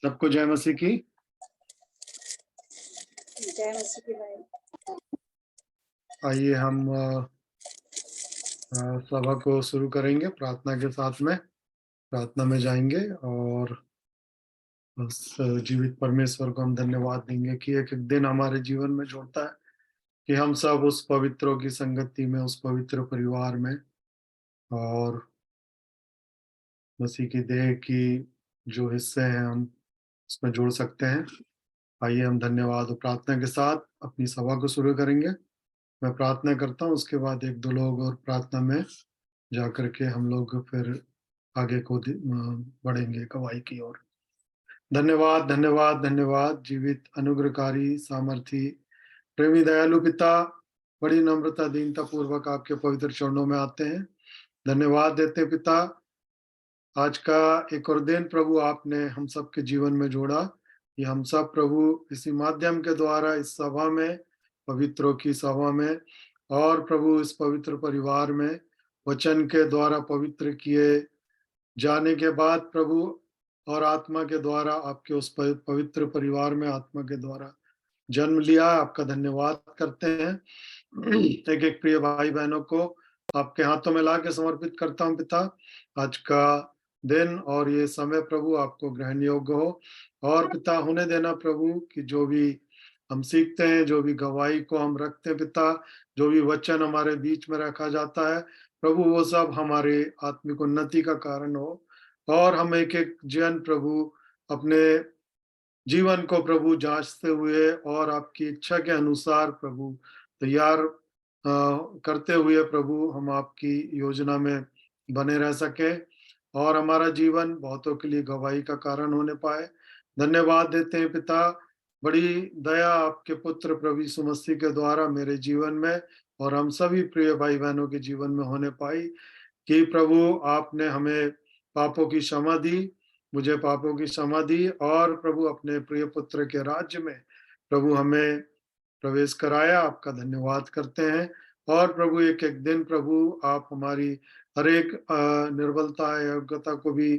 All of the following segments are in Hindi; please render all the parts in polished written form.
सबको जय मसीह की। जय मसीह की भाई। आइए हम सभा को शुरू करेंगे प्रार्थना के साथ में। प्रार्थना में जाएंगे और उस जीवित परमेश्वर को हम धन्यवाद देंगे कि एक एक दिन हमारे जीवन में जोड़ता है कि हम सब उस पवित्रों की संगति में, उस पवित्र परिवार में और मसीह की देह की जो हिस्से हैं हम उसमें जुड़ सकते हैं। आइए हम धन्यवाद और प्रार्थना के साथ अपनी सभा को शुरू करेंगे। मैं प्रार्थना करता हूँ, उसके बाद एक दो लोग और प्रार्थना में जाकर के हम लोग फिर आगे को बढ़ेंगे गवाही की ओर। धन्यवाद धन्यवाद धन्यवाद जीवित अनुग्रहकारी सामर्थी प्रेमी दयालु पिता, बड़ी नम्रता दीनता पूर्वक आपके पवित्र चरणों में आते हैं। धन्यवाद देते हैं पिता, आज का एक और दिन प्रभु आपने हम सब के जीवन में जोड़ा। कि हम सब प्रभु इसी माध्यम के द्वारा इस सभा में, पवित्रों की सभा में और प्रभु इस पवित्र परिवार में वचन के द्वारा पवित्र किए जाने के बाद प्रभु और आत्मा के द्वारा आपके उस पवित्र परिवार में आत्मा के द्वारा जन्म लिया। आपका धन्यवाद करते हैं। एक एक प्रिय भाई बहनों को आपके हाथों में ला के समर्पित करता हूँ पिता। आज का दिन और ये समय प्रभु आपको ग्रहण योग्य हो और पिता होने देना प्रभु कि जो भी हम सीखते हैं, जो भी गवाही को हम रखते हैं पिता, जो भी वचन हमारे बीच में रखा जाता है प्रभु, वो सब हमारे आत्मिक उन्नति का कारण हो और हम एक एक जन प्रभु अपने जीवन को प्रभु जांचते हुए और आपकी इच्छा के अनुसार प्रभु तैयार करते हुए प्रभु हम आपकी योजना में बने रह सके और हमारा जीवन बहुतों के लिए गवाही का कारण होने पाए। धन्यवाद देते हैं पिता, बड़ी दया आपके पुत्र प्रभु यीशु मसीह के द्वारा मेरे जीवन में और हम सभी प्रिय भाई बहनों के जीवन में होने पाई कि प्रभु आपने हमें पापों की क्षमा दी, मुझे पापों की क्षमा दी और प्रभु अपने प्रिय पुत्र के राज्य में प्रभु हमें प्रवेश कराया। आपका धन्यवाद करते हैं और प्रभु एक एक दिन प्रभु आप हमारी हर एक निर्बलता अयोग्यता को भी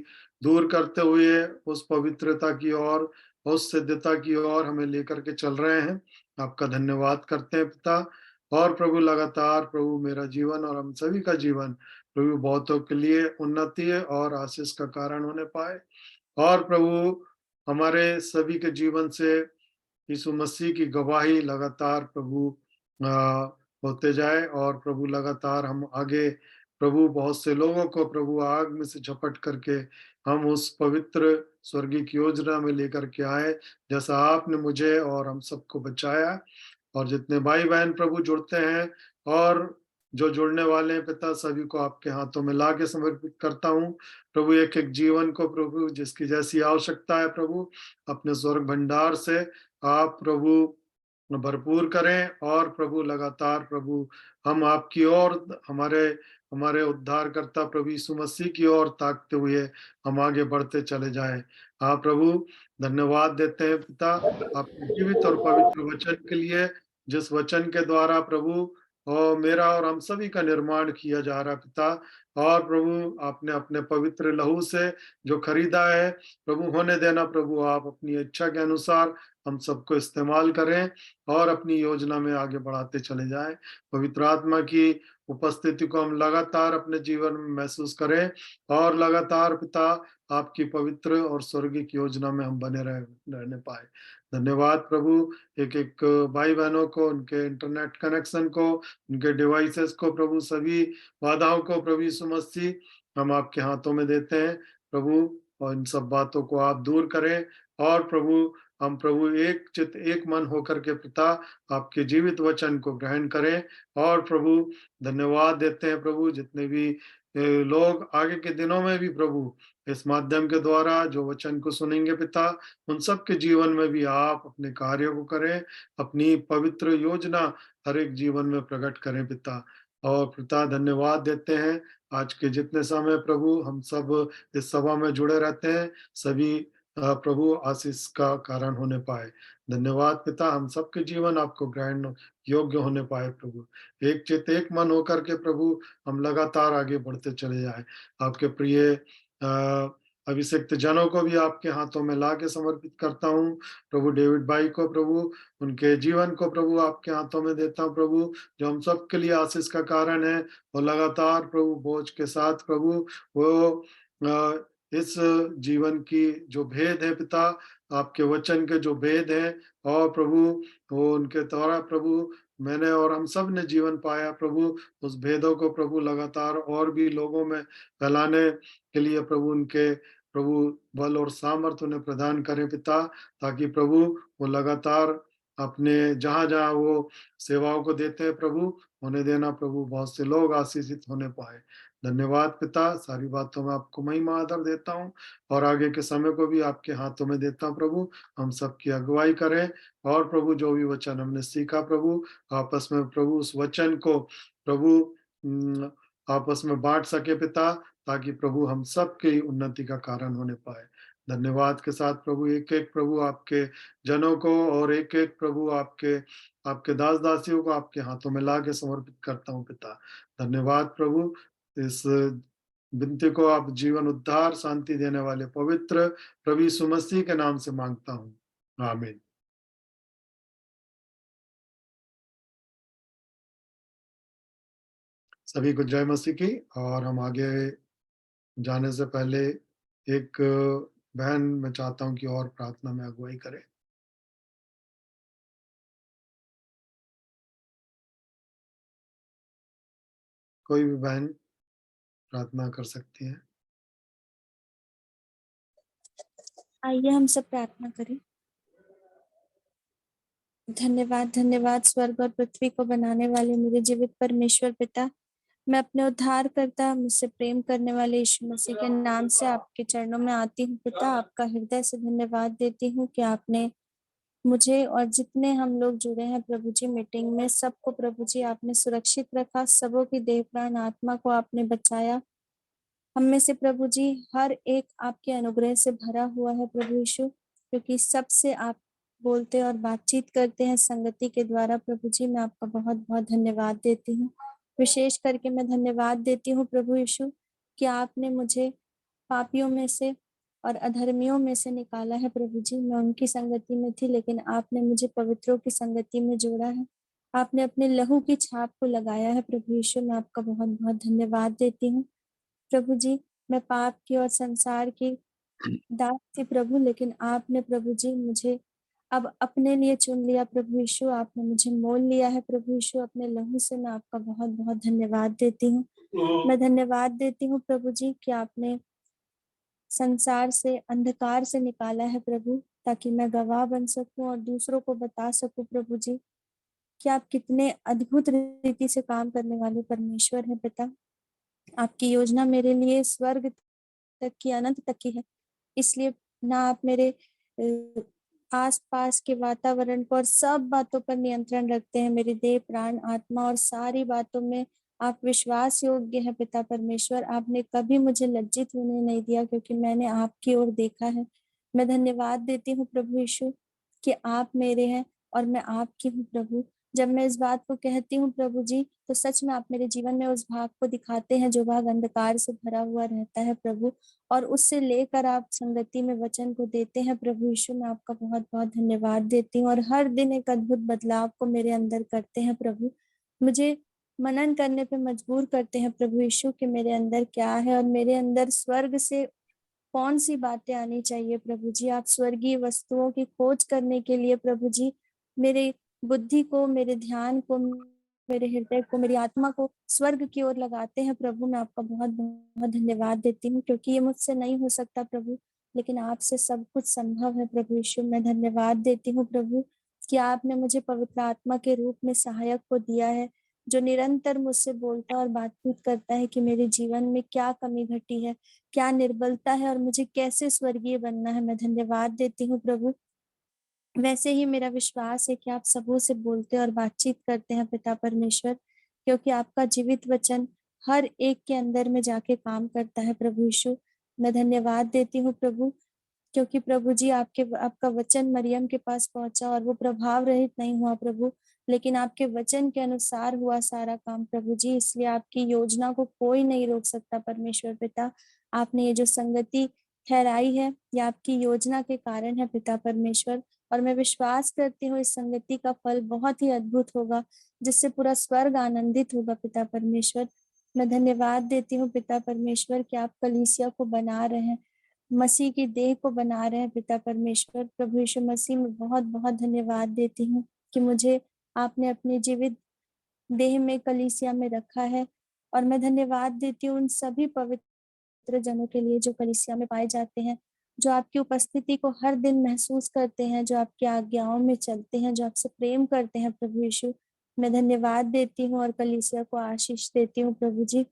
दूर करते हुए उस पवित्रता की ओर, उस सिद्धता की ओर हमें लेकर के चल रहे हैं। आपका धन्यवाद करते हैं पिता और प्रभु लगातार प्रभु मेरा जीवन और हम सभी का जीवन प्रभु बहुतों के लिए उन्नति और आशीष का कारण होने पाए और प्रभु हमारे सभी के जीवन से यीशु मसीह की गवाही लगातार प्रभु होते जाए और प्रभु लगातार हम आगे प्रभु बहुत से लोगों को प्रभु आग में से झपट करके हम उस पवित्र स्वर्गीय की योजना में लेकर के आए, जैसा आपने मुझे और हम सबको बचाया। और जितने भाई बहन प्रभु जुड़ते हैं और जो जुड़ने वाले हैं पिता, सभी को आपके हाथों में ला के समर्पित करता हूँ प्रभु। एक एक जीवन को प्रभु जिसकी जैसी आवश्यकता है प्रभु अपने स्वर्ग भंडार से आप प्रभु भरपूर करें और प्रभु लगातार प्रभु हम आपकी ओर, हमारे हमारे उद्धारकर्ता प्रभु यीशु मसीह की ओर ताकते हुए हम आगे बढ़ते चले जाएं। हाँ प्रभु, धन्यवाद देते हैं पिता आपके जीवित और पवित्र वचन के लिए, जिस वचन के द्वारा प्रभु और मेरा और हम सभी का निर्माण किया जा रहा पिता। और प्रभु आपने अपने पवित्र लहू से जो खरीदा है प्रभु, होने देना प्रभु आप अपनी इच्छा के अनुसार हम सबको इस्तेमाल करें और अपनी योजना में आगे बढ़ाते चले जाएं। पवित्र आत्मा की उपस्थिति को हम लगातार अपने जीवन में महसूस करें और लगातार पिता आपकी पवित्र और स्वर्गीय योजना में हम बने रहने पाए। धन्यवाद प्रभु, एक एक भाई बहनों को, उनके इंटरनेट कनेक्शन को, उनके डिवाइसेस को प्रभु, सभी बाधाओं को प्रभु यीशु मसीह हम आपके हाथों में देते हैं प्रभु। और इन सब बातों को आप दूर करें और प्रभु हम प्रभु एक चित एक मन होकर के पिता आपके जीवित वचन को ग्रहण करें और प्रभु धन्यवाद देते हैं प्रभु, जितने भी लोग आगे के दिनों में भी प्रभु इस माध्यम के द्वारा जो वचन को सुनेंगे पिता, उन सब के जीवन में भी आप अपने कार्यों को करें, अपनी पवित्र योजना हर एक जीवन में प्रकट करें पिता। और पिता धन्यवाद देते हैं आज के जितने समय प्रभु हम सब इस सभा में जुड़े रहते हैं, सभी प्रभु आशीष का कारण होने पाए। धन्यवाद पिता, हम सबके जीवन आपको ग्रहण योग्य होने पाए प्रभु। एक चित एक मन होकर के प्रभु हम लगातार आगे बढ़ते चले जाए। आपके प्रिय अभिषिक्त जनों को भी आपके हाथों में ला के समर्पित करता हूँ। प्रभु डेविड भाई को प्रभु, उनके जीवन को प्रभु आपके हाथों में देता हूँ प्रभु, जो हम सबके लिए आशीष का कारण है, और लगातार प्रभु बोझ के साथ प्रभु वो इस जीवन की जो भेद है पिता, आपके वचन के जो भेद हैं, और प्रभु वो उनके द्वारा प्रभु मैंने और हम सब ने जीवन पाया प्रभु, उस भेदों को प्रभु लगातार और भी लोगों में फैलाने के लिए प्रभु उनके प्रभु बल और सामर्थ्य उन्हें प्रदान करें पिता, ताकि प्रभु वो लगातार अपने जहाँ-जहाँ वो सेवाओं को देते हैं प्रभु, उन्हें देना प्रभु, बहुत से लोग आशीषित होने पाएँ। धन्यवाद पिता, सारी बातों में आपको महिमा आदर देता हूँ, और आगे के समय को भी आपके हाथों में देता हूँ प्रभु। हम सबकी अगुवाई करें, और प्रभु जो भी वचन हमने सीखा प्रभु, आपस में प्रभु उस वचन को प्रभु आपस में बाँट सके पिता, ताकि प्रभु हम सबकी उन्नति का कारण होने पाए। धन्यवाद के साथ प्रभु एक-एक प्रभु आपके जनों को, और एक-एक प्रभु आपके आपके दास-दासियों को आपके हाथों में लाके समर्पित करता हूँ पिता। धन्यवाद प्रभु, इस विनती को आप जीवन, उद्धार, शांति देने वाले पवित्र प्रभु यीशु मसीह के नाम से माँगता हूँ। आमीन। सभी को जय मसीह की। और हम आगे जाने से पहले एक बहन मैं चाहता हूँ कि और प्रार्थना में अगुवाई करे। कोई भी बहन प्रार्थना कर सकती है। आइए हम सब प्रार्थना करें। धन्यवाद, धन्यवाद स्वर्ग और पृथ्वी को बनाने वाले मेरे जीवित परमेश्वर पिता, मैं अपने उद्धारकर्ता, मुझसे प्रेम करने वाले यीशु मसीह के नाम से आपके चरणों में आती हूँ पिता। आपका हृदय से धन्यवाद देती हूँ कि आपने मुझे और जितने हम लोग जुड़े हैं प्रभु जी मीटिंग में, सबको प्रभु जी आपने सुरक्षित रखा, सबों की देह प्राण आत्मा को आपने बचाया। हम में से प्रभु जी हर एक आपके अनुग्रह से भरा हुआ है प्रभु यीशु, क्योंकि सबसे आप बोलते और बातचीत करते हैं संगति के द्वारा। प्रभु जी मैं आपका बहुत बहुत धन्यवाद देती हूँ। विशेष करके मैं धन्यवाद देती हूँ प्रभु यीशु कि आपने मुझे पापियों में से और अधर्मियों में से निकाला है प्रभु जी। मैं उनकी संगति में थी, लेकिन आपने मुझे पवित्रों की संगति में जोड़ा है। आपने अपने लहू की छाप को लगाया है प्रभु यीशु। मैं आपका बहुत बहुत धन्यवाद देती हूँ प्रभु जी। मैं पाप की और संसार की दास थी प्रभु, लेकिन आपने प्रभु जी मुझे अब अपने लिए चुन लिया प्रभु यीशु। आपने मुझे मोल लिया है प्रभु यीशु अपने लहू से। मैं आपका बहुत बहुत धन्यवाद देती हूँ। मैं धन्यवाद देती हूँ प्रभु जी कि आपने संसार से, अंधकार से निकाला है प्रभु, ताकि मैं गवाह बन सकूं और दूसरों को बता सकूं प्रभु जी कि आप कितने अद्भुत रीति से काम करने वाले परमेश्वर हैं पिता। आपकी योजना मेरे लिए स्वर्ग तक की, अनंत तक की है। इसलिए ना आप मेरे आस-पास के वातावरण पर, सब बातों पर नियंत्रण रखते हैं। मेरी देह, प्राण, आत्मा और सारी बातों में आप विश्वास योग्य हैं पिता परमेश्वर। आपने कभी मुझे लज्जित होने नहीं दिया, क्योंकि मैंने आपकी ओर देखा है। मैं धन्यवाद देती हूँ प्रभु यीशु कि आप मेरे हैं और मैं आपकी हूँ प्रभु। जब मैं इस बात को कहती हूँ प्रभु जी, तो सच में आप मेरे जीवन में उस भाग को दिखाते हैं जो भाग अंधकार से भरा हुआ रहता है प्रभु, और उससे लेकर आप संगति में वचन को देते हैं प्रभु यीशु। मैं आपका बहुत बहुत धन्यवाद देती हूँ, और हर दिन एक अद्भुत बदलाव को मेरे अंदर करते हैं प्रभु। मुझे मनन करने पे मजबूर करते हैं प्रभु यीशु कि मेरे अंदर क्या है, और मेरे अंदर स्वर्ग से कौन सी बातें आनी चाहिए प्रभु जी। आप स्वर्गीय वस्तुओं की खोज करने के लिए प्रभु जी मेरे बुद्धि को, मेरे ध्यान को, मेरे हृदय को, मेरी आत्मा को स्वर्ग की ओर लगाते हैं प्रभु। मैं आपका बहुत बहुत धन्यवाद देती हूँ, क्योंकि ये मुझसे नहीं हो सकता प्रभु, लेकिन आपसे सब कुछ संभव है प्रभु यीशु। मैं धन्यवाद देती हूँ प्रभु कि आपने मुझे पवित्र आत्मा के रूप में सहायक को दिया है, जो निरंतर मुझसे बोलता और बातचीत करता है कि मेरे जीवन में क्या कमी घटी है, क्या निर्बलता है, और मुझे कैसे स्वर्गीय बनना है। मैं धन्यवाद देती हूँ प्रभु। वैसे ही मेरा विश्वास है कि आप सबों से बोलते और बातचीत करते हैं पिता परमेश्वर, क्योंकि आपका जीवित वचन हर एक के अंदर में जाके काम करता है प्रभु यीशु। मैं धन्यवाद देती हूँ प्रभु, क्योंकि प्रभु जी आपका वचन मरियम के पास पहुंचा और वो प्रभाव रहित नहीं हुआ प्रभु, लेकिन आपके वचन के अनुसार हुआ सारा काम प्रभु जी। इसलिए आपकी योजना को कोई नहीं रोक सकता परमेश्वर पिता। आपने ये जो संगति ठहराई है, यह आपकी योजना के कारण है पिता परमेश्वर। और मैं विश्वास करती हूँ इस संगति का फल बहुत ही अद्भुत होगा, जिससे पूरा स्वर्ग आनंदित होगा पिता परमेश्वर। मैं धन्यवाद देती हूँ पिता परमेश्वर कि आप कलीसिया को बना रहे हैं, मसीह की देह को बना रहे हैं पिता परमेश्वर। प्रभु यीशु मसीह में बहुत बहुत धन्यवाद देती हूँ कि मुझे आपने अपनी जीवित देह में कलीसिया में रखा है। और मैं धन्यवाद देती हूँ उन सभी पवित्र जनों के लिए जो कलीसिया में पाए जाते हैं, जो आपकी उपस्थिति को हर दिन महसूस करते हैं, जो आपकी आज्ञाओं में चलते हैं, जो आपसे प्रेम करते हैं प्रभु यीशु। मैं धन्यवाद देती हूँ और कलीसिया को आशीष देती हूँ प्रभु जी।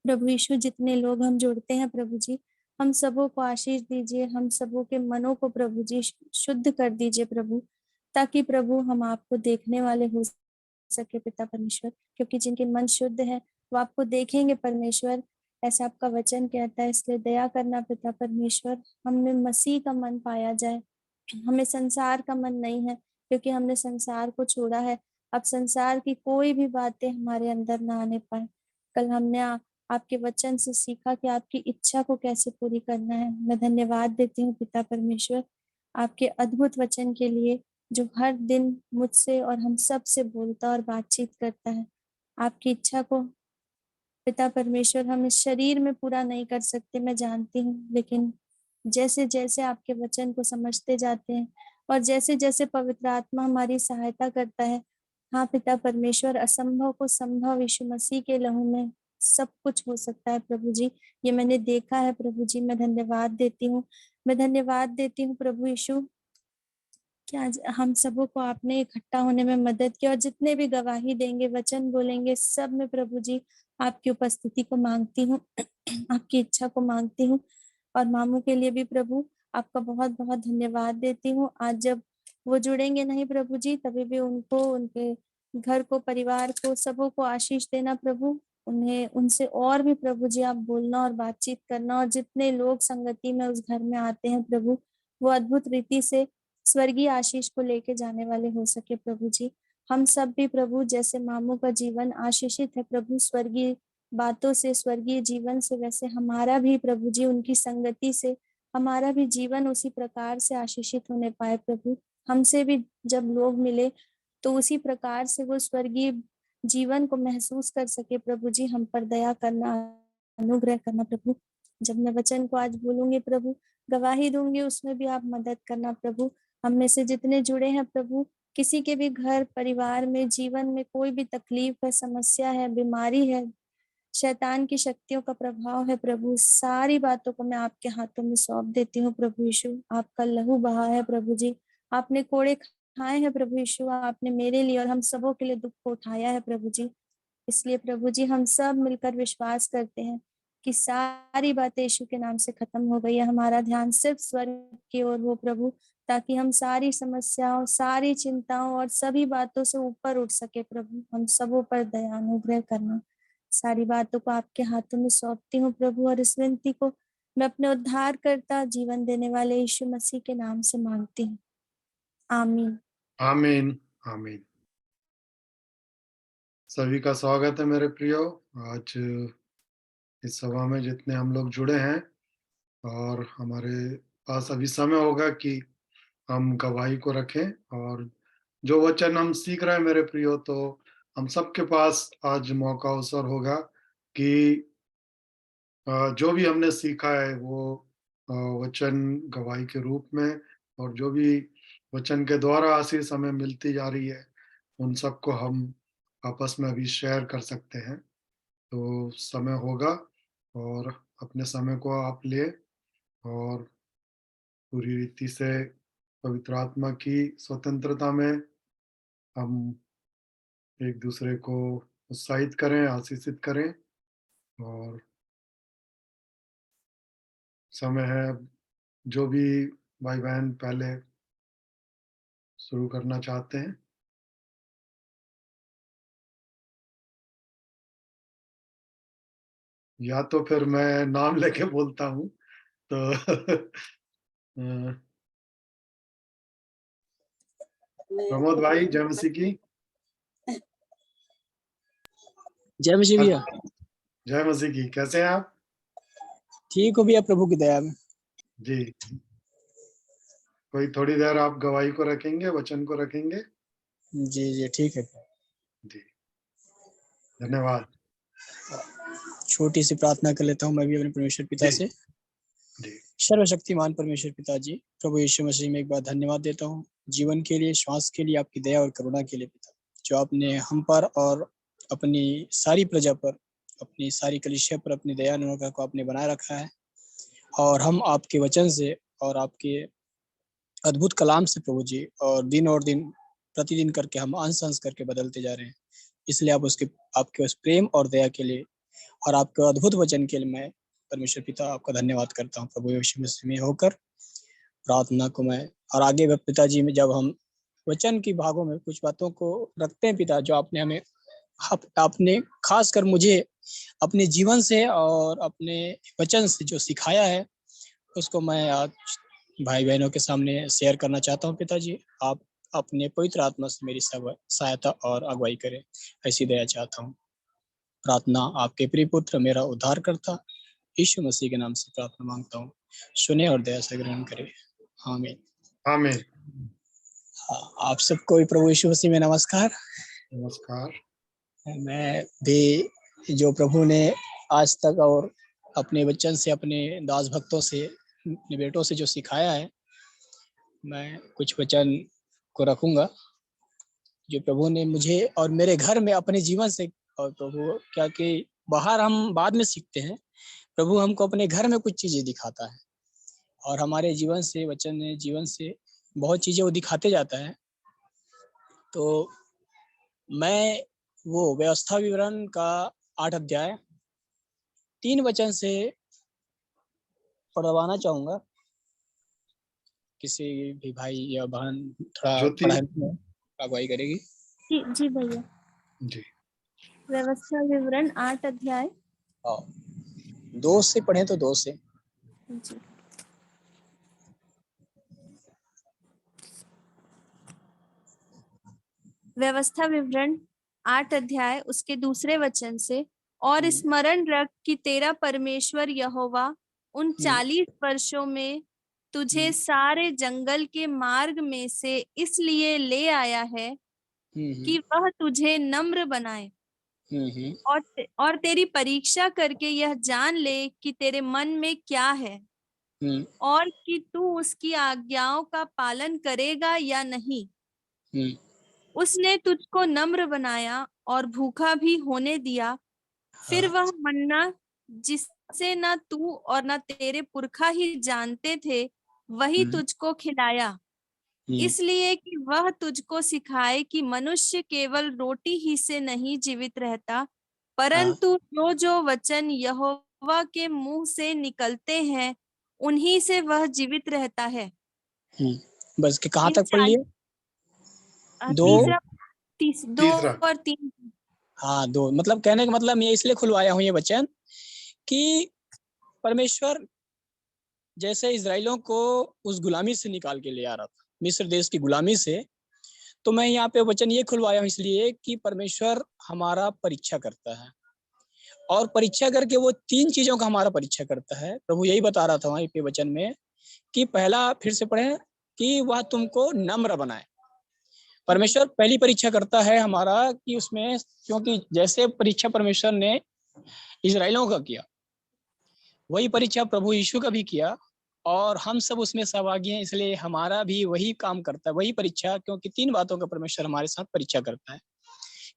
प्रभु यीशु, जितने लोग हम जुड़ते हैं प्रभु जी, हम सबों को आशीष दीजिए, हम सबों के मनों को प्रभु जी शुद्ध कर दीजिए प्रभु, ताकि प्रभु हम आपको देखने वाले हो सके पिता परमेश्वर। क्योंकि जिनके मन शुद्ध है वो आपको देखेंगे परमेश्वर, ऐसा आपका वचन कहता है। इसलिए दया करना पिता परमेश्वर, हमें मसीह का मन पाया जाए, हमें संसार का मन नहीं है, क्योंकि हमने संसार को छोड़ा है। अब संसार की कोई भी बातें हमारे अंदर ना आने पाए। कल हमने आपके वचन से सीखा कि आपकी इच्छा को कैसे पूरी करना है। मैं धन्यवाद देती हूँ पिता परमेश्वर आपके अद्भुत वचन के लिए, जो हर दिन मुझसे और हम सब से बोलता और बातचीत करता है। आपकी इच्छा को पिता परमेश्वर हम इस शरीर में पूरा नहीं कर सकते, मैं जानती हूँ, लेकिन जैसे जैसे आपके वचन को समझते जाते हैं और जैसे जैसे पवित्र आत्मा हमारी सहायता करता है, हाँ पिता परमेश्वर, असंभव को संभव यीशु मसीह के लहू में सब कुछ हो सकता है प्रभु जी। ये मैंने देखा है प्रभु जी। मैं धन्यवाद देती हूँ, मैं धन्यवाद देती हूँ प्रभु यीशु कि आज हम सबों को आपने इकट्ठा होने में मदद की, और जितने भी गवाही देंगे, वचन बोलेंगे, सब में प्रभु जी आपकी उपस्थिति को मांगती हूँ, आपकी इच्छा को मांगती हूँ। और मामू के लिए भी प्रभु आपका बहुत बहुत धन्यवाद देती हूँ। आज जब वो जुड़ेंगे नहीं प्रभु जी, तभी भी उनको, उनके घर को, परिवार को, सबों को आशीष देना प्रभु। उन्हें उनसे और भी प्रभु जी आप बोलना और बातचीत करना, और जितने लोग संगति में उस घर में आते हैं प्रभु, वो अद्भुत रीति से स्वर्गीय आशीष को लेके जाने वाले हो सके प्रभु जी। हम सब भी प्रभु, जैसे मामू का जीवन आशीषित है प्रभु स्वर्गीय बातों से, स्वर्गीय जीवन से, वैसे हमारा भी प्रभु जी उनकी संगति से हमारा भी जीवन उसी प्रकार से आशीषित होने पाए प्रभु। हमसे भी जब लोग मिले तो उसी प्रकार से वो स्वर्गीय जीवन को महसूस कर सके प्रभु जी। हम पर दया करना, अनुग्रह करना प्रभु। जब मैं वचन को आज बोलूंगी प्रभु, गवाही दूंगी, उसमें भी आप मदद करना प्रभु। हम में से जितने जुड़े हैं प्रभु, किसी के भी घर परिवार में, जीवन में कोई भी तकलीफ है, समस्या है, बीमारी है, शैतान की शक्तियों का प्रभाव है प्रभु, सारी बातों को मैं आपके हाथों में सौंप देती हूँ प्रभु यीशु। आपका लहू बहा है प्रभु जी, आपने कोड़े खाए हैं प्रभु यीशु, आपने मेरे लिए और हम सबों के लिए दुख को उठाया है प्रभु जी। इसलिए प्रभु जी हम सब मिलकर विश्वास करते हैं कि सारी बातें यीशु के नाम से खत्म हो गई है। हमारा ध्यान सिर्फ स्वर्ग की ओर हो प्रभु, ताकि हम सारी समस्याओं, सारी चिंताओं और सभी बातों से ऊपर उठ सके प्रभु। हम सबों पर दया अनुग्रह करना। सारी बातों को आपके हाथों में सौंपती हूँ प्रभु, और इस विनती को मैं अपने उद्धार करता, जीवन देने वाले यीशु मसीह के नाम से मांगती हूँ, आमीन। आमीन आमीन। सभी का स्वागत है मेरे प्रियो। आज इस सभा में जितने हम लोग जुड़े हैं, और हमारे पास अभी समय होगा कि हम गवाही को रखें, और जो वचन हम सीख रहे हैं मेरे प्रियो, तो हम सबके पास आज मौका अवसर होगा कि जो भी हमने सीखा है वो वचन गवाही के रूप में, और जो भी वचन के द्वारा आशीष हमें मिलती जा रही है, उन सबको हम आपस में अभी शेयर कर सकते हैं। तो समय होगा, और अपने समय को आप ले, और पूरी रीति से पवित्र आत्मा की स्वतंत्रता में हम एक दूसरे को उत्साहित करें, आशीषित करें। और समय है, जो भी भाई बहन पहले शुरू करना चाहते हैं। या तो फिर मैं नाम लेके बोलता हूँ, तो प्रमोद भाई, जय मसीह की। जय मसीह भैया। जय मसीह की। कैसे हैं आप? ठीक हो भैया, प्रभु की दया में। जी, कोई थोड़ी देर आप गवाही को रखेंगे, वचन को रखेंगे? जी जी ठीक है। जी, धन्यवाद। छोटी सी प्रार्थना कर लेता हूँ मैं भी अपने परमेश्वर पिता जी, से। जी, सर्वशक्तिमान परमेश्वर पिता जी, प्रभु यीशु मसीह में एक बार धन्यवाद देता हूँ जीवन के लिए, श्वास के लिए, आपकी दया और करुणा के लिए पिता, जो आपने हम पर और अपनी सारी प्रजा पर, अपनी सारी कलीसिया पर अपनी दया अनुग्रह को आपने बनाए रखा है। और हम आपके वचन से और आपके अद्भुत कलाम से प्रभु जी, और दिन प्रतिदिन करके हम अंश अंश करके बदलते जा रहे हैं। इसलिए आपके उस प्रेम और दया के लिए और आपके अद्भुत वचन के लिए मैं परमेश्वर पिता आपका धन्यवाद करता हूँ। प्रभु यीशु मसीह में होकर प्रार्थना को मैं, और आगे पिताजी में जब हम वचन की भागों में कुछ बातों को रखते हैं पिता, जो आपने हमें आपने खास कर मुझे अपने जीवन से और अपने वचन से जो सिखाया है, उसको मैं आज भाई बहनों के सामने शेयर करना चाहता हूँ पिताजी। आप अपने पवित्र आत्मा से मेरी सहायता और अगुवाई करें, ऐसी दया चाहता हूँ। प्रार्थना आपके प्रिय पुत्र मेरा उद्धार करता यीशु मसीह के नाम से प्रार्थना मांगता हूँ, सुने और दया से ग्रहण करे, आमीन। आमीन। आप सबको प्रभु यीशु मसीह में नमस्कार। नमस्कार। मैं भी जो प्रभु ने आज तक और अपने वचन से, अपने दास भक्तों से, अपने बेटों से जो सिखाया है, मैं कुछ वचन को रखूंगा जो प्रभु ने मुझे और मेरे घर में अपने जीवन से। और प्रभु क्या कि बाहर हम बाद में सीखते हैं, प्रभु हमको अपने घर में कुछ चीजें दिखाता है और हमारे जीवन से, वचन जीवन से बहुत चीजें वो दिखाते जाता है। तो मैं वो व्यवस्था विवरण का 8 अध्याय 3 वचन से पढ़वाना चाहूंगा। किसी भी भाई या बहन थोड़ा ज्योति। पढ़ाई में अगुवाई करेगी। जी जी भैया। जी, व्यवस्था विवरण 8 अध्याय 2 से पढ़े तो 2 से। जी। व्यवस्था विवरण 8 अध्याय उसके दूसरे वचन से, और स्मरण रख कि तेरा परमेश्वर यहोवा उन 40 वर्षों में तुझे सारे जंगल के मार्ग में से इसलिए ले आया है कि वह तुझे नम्र बनाए और तेरी परीक्षा करके यह जान ले कि तेरे मन में क्या है, और कि तू उसकी आज्ञाओं का पालन करेगा या नहीं। उसने तुझको नम्र बनाया और भूखा भी होने दिया, फिर वह मन्ना जिसे न तू और न तेरे पुरखा ही जानते थे, वही तुझको खिलाया, इसलिए कि वह तुझको सिखाए कि मनुष्य केवल रोटी ही से नहीं जीवित रहता, परंतु जो जो वचन यहोवा के मुंह से निकलते हैं उन्हीं से वह जीवित रहता है। बस के कहाँ इन तक पढ़ लिए? 2 दो तीसरा। और 3। हाँ 2, मतलब कहने का मतलब मैं इसलिए खुलवाया हूँ ये वचन कि परमेश्वर जैसे इजराइलियों को उस गुलामी से निकाल के ले आ रहा था, मिस्र देश की गुलामी से, तो मैं यहाँ पे वचन ये खुलवाया हूँ इसलिए कि परमेश्वर हमारा परीक्षा करता है, और परीक्षा करके वो 3 चीजों का हमारा परीक्षा करता है। प्रभु यही बता रहा था वहीं पे वचन में कि पहला, फिर से पढ़े, कि वह तुमको नम्र बनाए। परमेश्वर पहली परीक्षा करता है हमारा कि उसमें, क्योंकि जैसे परीक्षा परमेश्वर ने इजराइलियों का किया, वही परीक्षा प्रभु यीशु का भी किया, और हम सब उसमें सहभागी हैं, इसलिए हमारा भी वही काम करता है, वही परीक्षा। क्योंकि 3 बातों का परमेश्वर हमारे साथ परीक्षा करता है,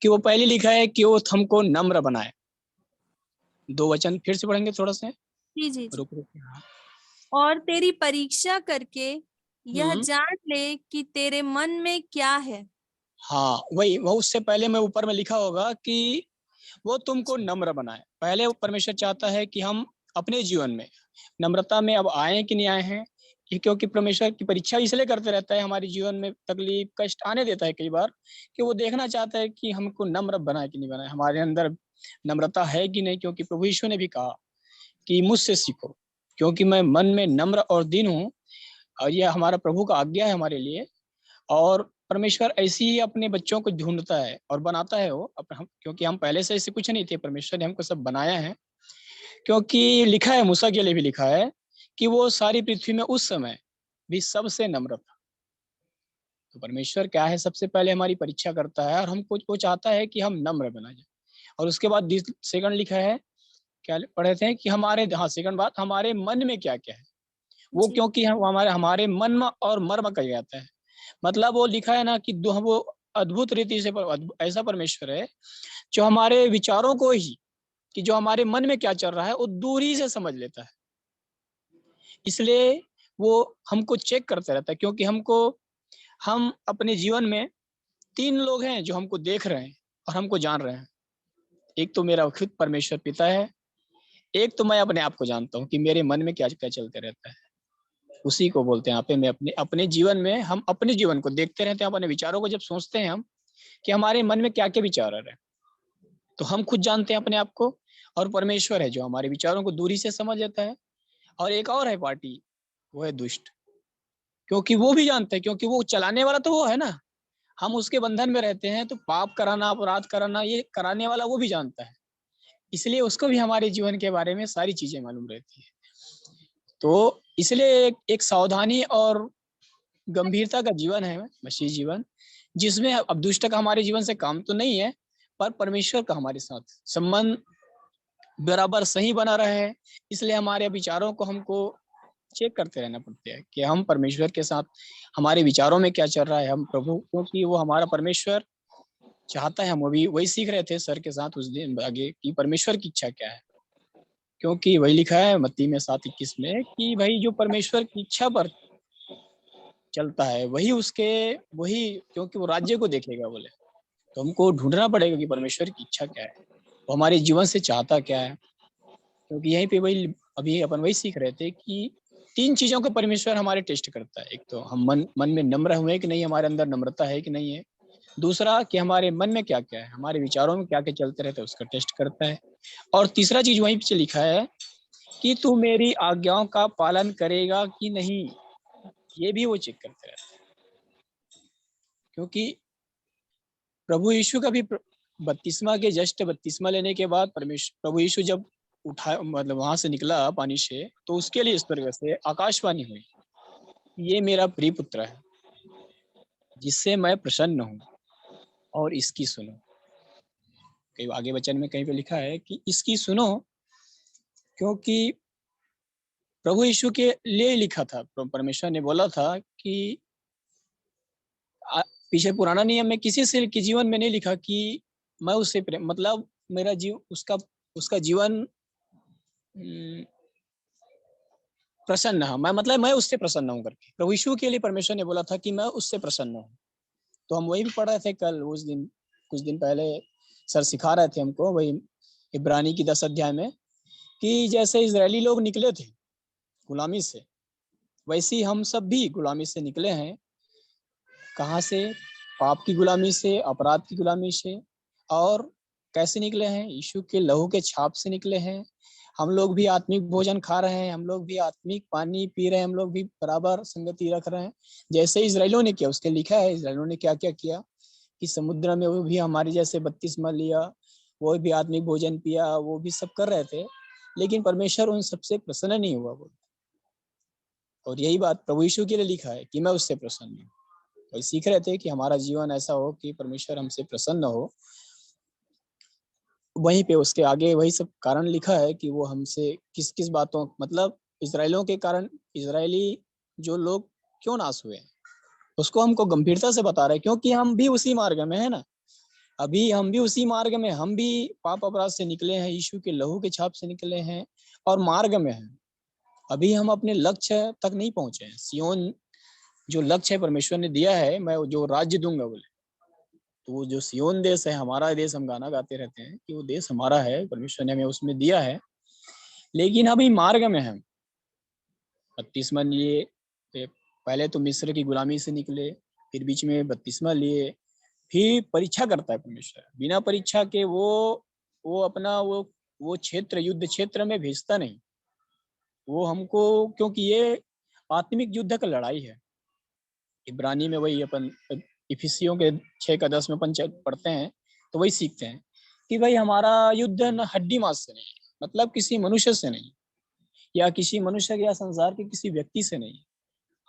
कि वो पहले लिखा है कि वो हमको नम्र बनाए। 2 वचन फिर से पढ़ेंगे थोड़ा सा। जी। रुक। और तेरी परीक्षा करके यह जान ले कि तेरे मन में क्या है। हाँ वही, वो उससे पहले में ऊपर में लिखा होगा कि वो तुमको नम्र बनाए। पहले परमेश्वर चाहता है कि हम अपने जीवन में नम्रता में अब आए कि नहीं आए हैं, क्योंकि परमेश्वर की परीक्षा इसलिए करते रहता है, हमारे जीवन में तकलीफ कष्ट आने देता है कई बार, कि वो देखना चाहता है कि हमको नम्र बनाए कि नहीं बनाए, हमारे अंदर नम्रता है कि नहीं। क्योंकि प्रभु यीशु ने भी कहा कि मुझसे सीखो क्योंकि मैं मन में नम्र और दीन हूँ, और यह हमारा प्रभु का आज्ञा है हमारे लिए। और परमेश्वर ऐसे ही अपने बच्चों को ढूंढता है और बनाता है वो क्योंकि हम पहले से ऐसे कुछ नहीं थे, परमेश्वर ने हमको सब बनाया है। क्योंकि लिखा है, मूसा के लिए भी लिखा है कि वो सारी पृथ्वी में उस समय भी सबसे नम्र था। तो परमेश्वर क्या है, सबसे पहले हमारी परीक्षा करता है और हमको वो चाहता है कि हम नम्र बना जाए। और उसके बाद सेकंड लिखा है, क्या पढ़े थे कि हमारे, हाँ सेकंड बात, हमारे मन में क्या क्या है वो, जी। क्योंकि हम हमारे मन और मर्म कहा जाता है। मतलब वो लिखा है ना कि वो अद्भुत रीति से ऐसा परमेश्वर है जो हमारे विचारों को ही, कि जो हमारे मन में क्या चल रहा है वो दूरी से समझ लेता है। इसलिए वो हमको चेक करता रहता है, क्योंकि हम अपने जीवन में 3 लोग हैं जो हमको देख रहे हैं और हमको जान रहे हैं। एक तो मेरा खुद परमेश्वर पिता है, एक तो मैं अपने आप को जानता हूँ कि मेरे मन में क्या क्या चलते रहता है। उसी को बोलते हैं यहाँ पे, मैं अपने जीवन में, हम अपने जीवन को देखते रहते हैं, अपने विचारों को जब सोचते हैं हम कि हमारे मन में क्या क्या विचार आ रहे हैं, तो हम खुद जानते हैं अपने आप को। और परमेश्वर है जो हमारे विचारों को दूरी से समझ लेता है। और एक और है पार्टी, वो है दुष्ट, क्योंकि वो भी जानते हैं, क्योंकि वो चलाने वाला तो वो है ना, हम उसके बंधन में रहते हैं, तो पाप कराना, अपराध कराना, ये कराने वाला वो भी जानता है। इसलिए उसको भी हमारे जीवन के बारे में सारी चीजें मालूम रहती है। तो इसलिए एक सावधानी और गंभीरता का जीवन है मसीह जीवन, जिसमें अब दुष्ट का हमारे जीवन से काम तो नहीं है, पर परमेश्वर का हमारे साथ संबंध बराबर सही बना रहे। इसलिए हमारे विचारों को हमको चेक करते रहना पड़ता है कि हम परमेश्वर के साथ, हमारे विचारों में क्या चल रहा है। हम प्रभु, क्योंकि वो हमारा परमेश्वर चाहता है, हम अभी वही सीख रहे थे सर के साथ उस दिन आगे कि परमेश्वर की इच्छा क्या है। क्योंकि वही लिखा है मत्ती में 7:21 में कि भाई जो परमेश्वर की इच्छा पर चलता है वही, क्योंकि वो राज्य को देखेगा बोले। तो हमको ढूंढना पड़ेगा कि परमेश्वर की इच्छा क्या है, वो हमारे जीवन से चाहता क्या है। क्योंकि यहीं पे वही अभी अपन वही सीख रहे थे कि 3 चीजों को परमेश्वर हमारे टेस्ट करता है। एक तो हम मन में नम्र हुए कि नहीं, हमारे अंदर नम्रता है कि नहीं है। दूसरा कि हमारे मन में क्या क्या है, हमारे विचारों में क्या क्या चलते रहते हैं, उसका टेस्ट करता है। और तीसरा चीज वहीं पीछे लिखा है कि तू मेरी आज्ञाओं का पालन करेगा कि नहीं, ये भी वो चेक करते रहते हैं। क्योंकि प्रभु यीशु का भी बपतिस्मा के जस्ट बपतिस्मा लेने के बाद प्रभु यीशु जब उठा, मतलब वहां से निकला पानी से, तो उसके लिए स्वर्ग से आकाशवाणी हुई, ये मेरा प्रिय पुत्र है जिससे मैं प्रसन्न हूँ और इसकी सुनो। कई आगे वचन में कहीं पे लिखा है कि इसकी सुनो, क्योंकि प्रभु यीशु के लिए लिखा था। परमेश्वर ने बोला था कि पीछे पुराना नियम में किसी से के जीवन में नहीं लिखा कि मैं उससे प्रेम, मतलब मेरा उसका जीवन प्रसन्न है, मैं उससे प्रसन्न हूँ करके प्रभु यीशु के लिए परमेश्वर ने बोला था कि मैं उससे प्रसन्न हूँ। तो हम वही भी पढ़ रहे थे कल, उस दिन कुछ दिन पहले सर सिखा रहे थे हमको, वही इब्रानी की 10 अध्याय में, कि जैसे इजरायली लोग निकले थे गुलामी से, वैसे ही हम सब भी गुलामी से निकले हैं। कहाँ से? पाप की गुलामी से, अपराध की गुलामी से। और कैसे निकले हैं? यीशु के लहू के छाप से निकले हैं। हम लोग भी आत्मिक भोजन खा रहे हैं, हम लोग भी आत्मिक पानी पी रहे हैं, हम लोग भी बराबर संगति रख रहे हैं जैसे इजराइलियों ने किया। उसके लिखा है इजराइलियों ने क्या क्या किया, कि समुद्र में वो भी हमारे जैसे बपतिस्मा लिया, वो भी आत्मिक भोजन पिया, वो भी सब कर रहे थे, लेकिन परमेश्वर उन सबसे प्रसन्न नहीं हुआ बोल। और यही बात प्रभु यीशु के लिए लिखा है कि मैं उससे प्रसन्न हूँ। वही सीख रहे थे कि हमारा जीवन ऐसा हो कि परमेश्वर हमसे प्रसन्न हो। वहीं पे उसके आगे वही सब कारण लिखा है कि वो हमसे किस किस बातों, मतलब इजराइलियों के कारण इजरायली जो लोग क्यों नाश हुए, उसको हमको गंभीरता से बता रहे हैं, क्योंकि हम भी उसी मार्ग में है ना। अभी हम भी उसी मार्ग में, हम भी पाप अपराध से निकले हैं, यीशु के लहू के छाप से निकले हैं और मार्ग में हैं। अभी हम अपने लक्ष्य तक नहीं पहुंचे हैं। सियोन जो लक्ष्य है परमेश्वर ने दिया है, मैं जो राज्य दूंगा बोले, तो वो जो सियोन देश है, हमारा देश, हम गाना गाते रहते हैं कि वो देश हमारा है, परमेश्वर ने हमें उसमें दिया है। लेकिन अभी मार्ग में है। 32वां लिए, पहले तो मिस्र की गुलामी से निकले, फिर बीच में 32वां लिए, फिर परीक्षा करता है परमेश्वर। बिना परीक्षा के वो अपना वो क्षेत्र, युद्ध क्षेत्र में भेजता नहीं वो हमको, क्योंकि ये आत्मिक युद्ध का लड़ाई है। इब्रानी में वही अपन इफिसियों के 6:10 में अपन पढ़ते हैं, तो वही सीखते हैं कि भाई हमारा युद्ध न हड्डी मांस से नहीं, मतलब किसी मनुष्य से नहीं, या किसी मनुष्य या संसार के किसी व्यक्ति से नहीं है।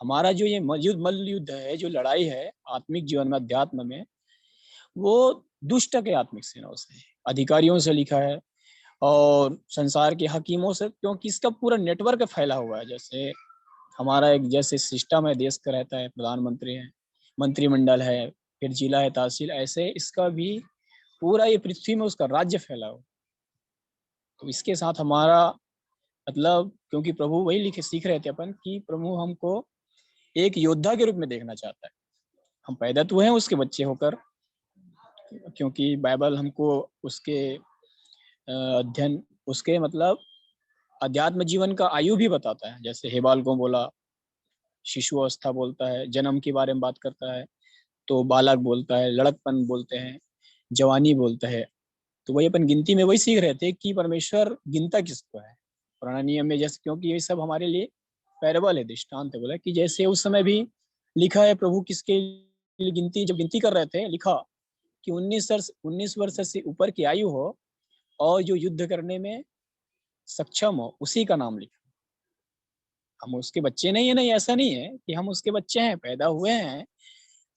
हमारा जो ये मल्ल युद्ध है, जो लड़ाई है आत्मिक जीवन में, अध्यात्म में, वो दुष्ट के आत्मिक सेनाओं से, अधिकारियों से लिखा है और संसार के हकीमों से, क्योंकि इसका पूरा नेटवर्क फैला हुआ है। जैसे हमारा एक जैसे सिस्टम है, देश का रहता है, प्रधानमंत्री है, मंत्रिमंडल है, फिर जिला है, तहसील, ऐसे इसका भी पूरा ये पृथ्वी में उसका राज्य फैला हो। तो इसके साथ हमारा मतलब, क्योंकि प्रभु वही लिखे सीख रहे थे अपन कि प्रभु हमको एक योद्धा के रूप में देखना चाहता है। हम पैदा तो हैं उसके बच्चे होकर, क्योंकि बाइबल हमको उसके अध्ययन, उसके मतलब अध्यात्म जीवन का आयु भी बताता है। जैसे हेबाल को बोला, शिशु अवस्था बोलता है, जन्म के बारे में बात करता है, तो बालक बोलता है, लड़कपन बोलते हैं, जवानी बोलता है। तो वही अपन गिनती में वही सीख रहे थे कि परमेश्वर गिनता किसको है पुराना नियम में। जैसे क्योंकि ये सब हमारे लिए पैराबल है, दृष्टांत है। बोला कि जैसे उस समय भी लिखा है, प्रभु किसके लिए गिनती, जब गिनती कर रहे थे, लिखा कि 19 वर्ष से ऊपर की आयु हो और जो युद्ध करने में सक्षम हो, उसी का नाम लिखा। हम उसके बच्चे नहीं है, नहीं ऐसा नहीं है कि हम उसके बच्चे हैं, पैदा हुए हैं,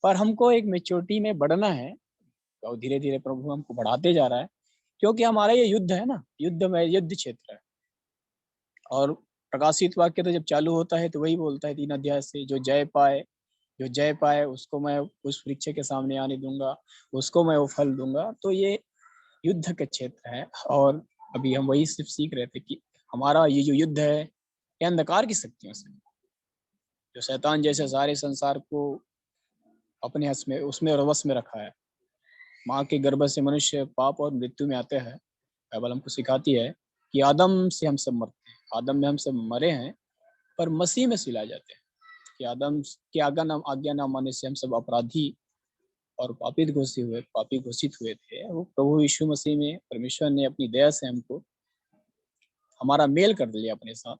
पर हमको एक मेच्योरिटी में बढ़ना है और धीरे धीरे प्रभु हमको बढ़ाते जा रहा है। क्योंकि हमारा ये युद्ध है ना, युद्ध में युद्ध क्षेत्र है। और प्रकाशित वाक्य तो जब चालू होता है तो वही बोलता है 3 अध्याय से, जो जय पाए उसको मैं उस वृक्ष के सामने आने दूंगा, उसको मैं वो फल दूंगा। तो ये युद्ध का क्षेत्र है। और अभी हम वही सिर्फ सीख रहे थे कि हमारा ये जो युद्ध है, ये अंधकार की शक्तियों से, जो शैतान जैसे सारे संसार को अपने हस में, उसमें वश में रखा है। माँ के गर्भ से मनुष्य पाप और मृत्यु में आते हैं। बाइबल हमको सिखाती है कि आदम से हम सब मरते हैं, आदम में हम सब मरे हैं, पर मसीह में सिलाए जाते हैं। कि आदम की आज्ञा न मानने से हम सब अपराधी और पापी घोषित हुए थे। वो प्रभु यीशु मसीह में परमेश्वर ने अपनी दया से हमको हमारा मेल कर लिया अपने साथ,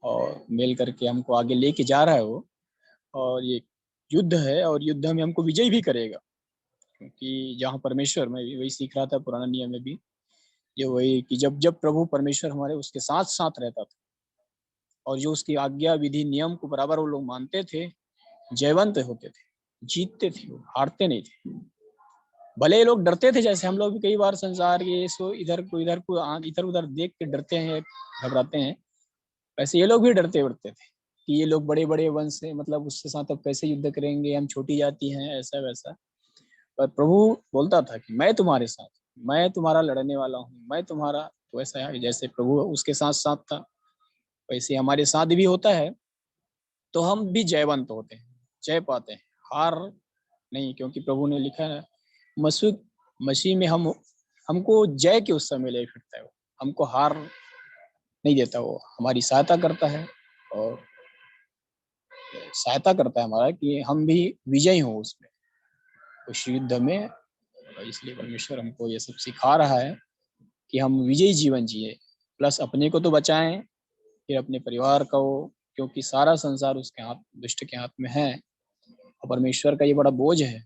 और मेल करके हमको आगे लेके जा रहा है वो। और ये युद्ध है, और युद्ध में हमको विजय भी करेगा। क्योंकि जहाँ परमेश्वर, मैं वही सीख रहा था पुराना नियम में भी, ये वही कि जब जब प्रभु परमेश्वर हमारे उसके साथ साथ रहता था, और जो उसकी आज्ञा विधि नियम को बराबर वो लोग मानते थे, जयवंत होते थे, जीतते थे, वो हारते नहीं थे। भले ये लोग डरते थे, जैसे हम लोग भी कई बार संसार के सो इधर उधर देख के डरते हैं, घबराते हैं, वैसे ये लोग भी डरते उड़ते थे कि ये लोग बड़े बड़े वंश से, मतलब उसके साथ अब कैसे युद्ध करेंगे, हम छोटी जाति हैं, ऐसा वैसा। पर प्रभु बोलता था कि मैं तुम्हारे साथ, मैं तुम्हारा लड़ने वाला हूँ, मैं तुम्हारा। तो ऐसा है, जैसे प्रभु उसके साथ साथ था, वैसे हमारे साथ भी होता है, तो हम भी जयवंत होते हैं, जय पाते हैं, हार नहीं। क्योंकि प्रभु ने लिखा है, मसीह में हमको जय के उस समय ले फिरता है। वो हमको हार नहीं देता, वो हमारी सहायता करता है, और सहायता करता है हमारा कि हम भी विजयी हो उसमें, उस युद्ध में। इसलिए परमेश्वर हमको ये सब सिखा रहा है कि हम विजयी जीवन जिए, प्लस अपने को तो बचाएं, फिर अपने परिवार को, क्योंकि सारा संसार उसके हाथ, दुष्ट के हाथ में है। और परमेश्वर का ये बड़ा बोझ है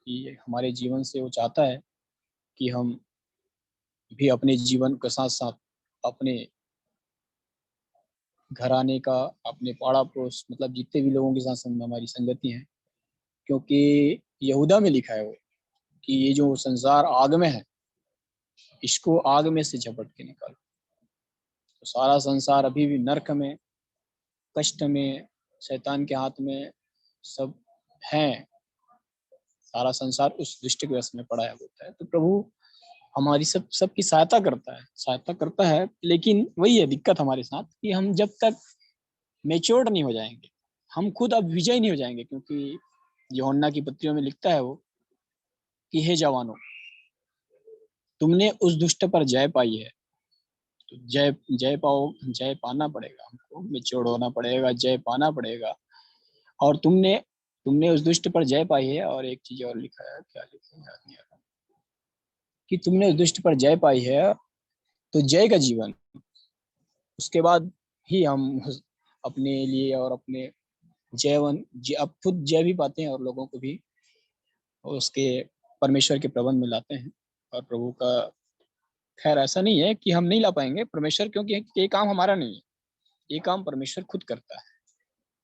कि हमारे जीवन से वो चाहता है कि हम भी अपने जीवन के साथ साथ अपने घराने का, अपने पाड़ा पड़ोस, मतलब जितने भी लोगों के साथ हमारी संगति है। क्योंकि यहूदा में लिखा है वो कि ये जो संसार आग में है, इसको आग में से झपट के निकालो। तो सारा संसार अभी भी नरक में, कष्ट में, शैतान के हाथ में सब हैं। सारा संसार उस दुष्ट के वश में पड़ा है, बोलता है। तो प्रभु हमारी सबकी सहायता करता है। लेकिन वही है दिक्कत हमारे साथ कि हम जब तक मेच्योर्ड नहीं हो जाएंगे, हम खुद अब विजय नहीं हो जाएंगे। क्योंकि यूहन्ना की पत्रियों में लिखता है वो कि हे जवानों, तुमने उस दुष्ट पर जय पाई है। तो जय पाना पड़ेगा, हमको मेच्योर्ड होना पड़ेगा, जय पाना पड़ेगा। और तुमने उस दुष्ट पर जय पाई है। और एक चीज और लिखा है, क्या लिखा है याद नहीं आ रहा, कि तुमने उस दुष्ट पर जय पाई है, तो जय का जीवन, उसके बाद ही हम अपने लिए और अपने अब खुद जय भी पाते हैं, और लोगों को भी उसके परमेश्वर के प्रबंध में लाते हैं, और प्रभु का खैर ऐसा नहीं है कि हम नहीं ला पाएंगे परमेश्वर, क्योंकि ये काम हमारा नहीं है, ये काम परमेश्वर खुद करता है।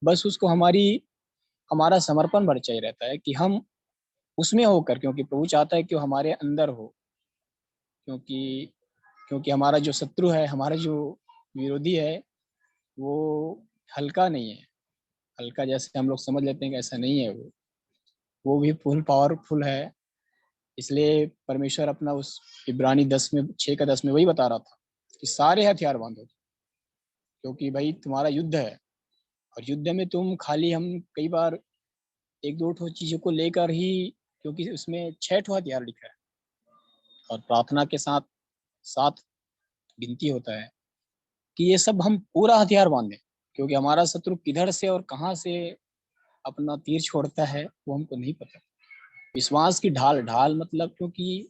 बस उसको हमारा समर्पण भर चाहिए रहता है कि हम उसमें होकर, क्योंकि प्रभु चाहता है कि वो हमारे अंदर हो, क्योंकि क्योंकि हमारा जो शत्रु है, हमारा जो विरोधी है, वो हल्का नहीं है। हल्का जैसे हम लोग समझ लेते हैं कि ऐसा नहीं है, वो भी फुल पावरफुल है। इसलिए परमेश्वर अपना उस इब्रानी 6:10 में वही बता रहा था कि सारे हथियार बांधो, क्योंकि भाई तुम्हारा युद्ध है। और युद्ध में तुम खाली, हम कई बार एक दो ठो चीजों को लेकर ही, क्योंकि उसमें 6 ठो हथियार लिखा है और प्रार्थना के साथ 7 गिनती होता है, कि ये सब हम पूरा हथियार बांधे, क्योंकि हमारा शत्रु किधर से और कहाँ से अपना तीर छोड़ता है वो हमको नहीं पता। विश्वास की ढाल, ढाल मतलब, क्योंकि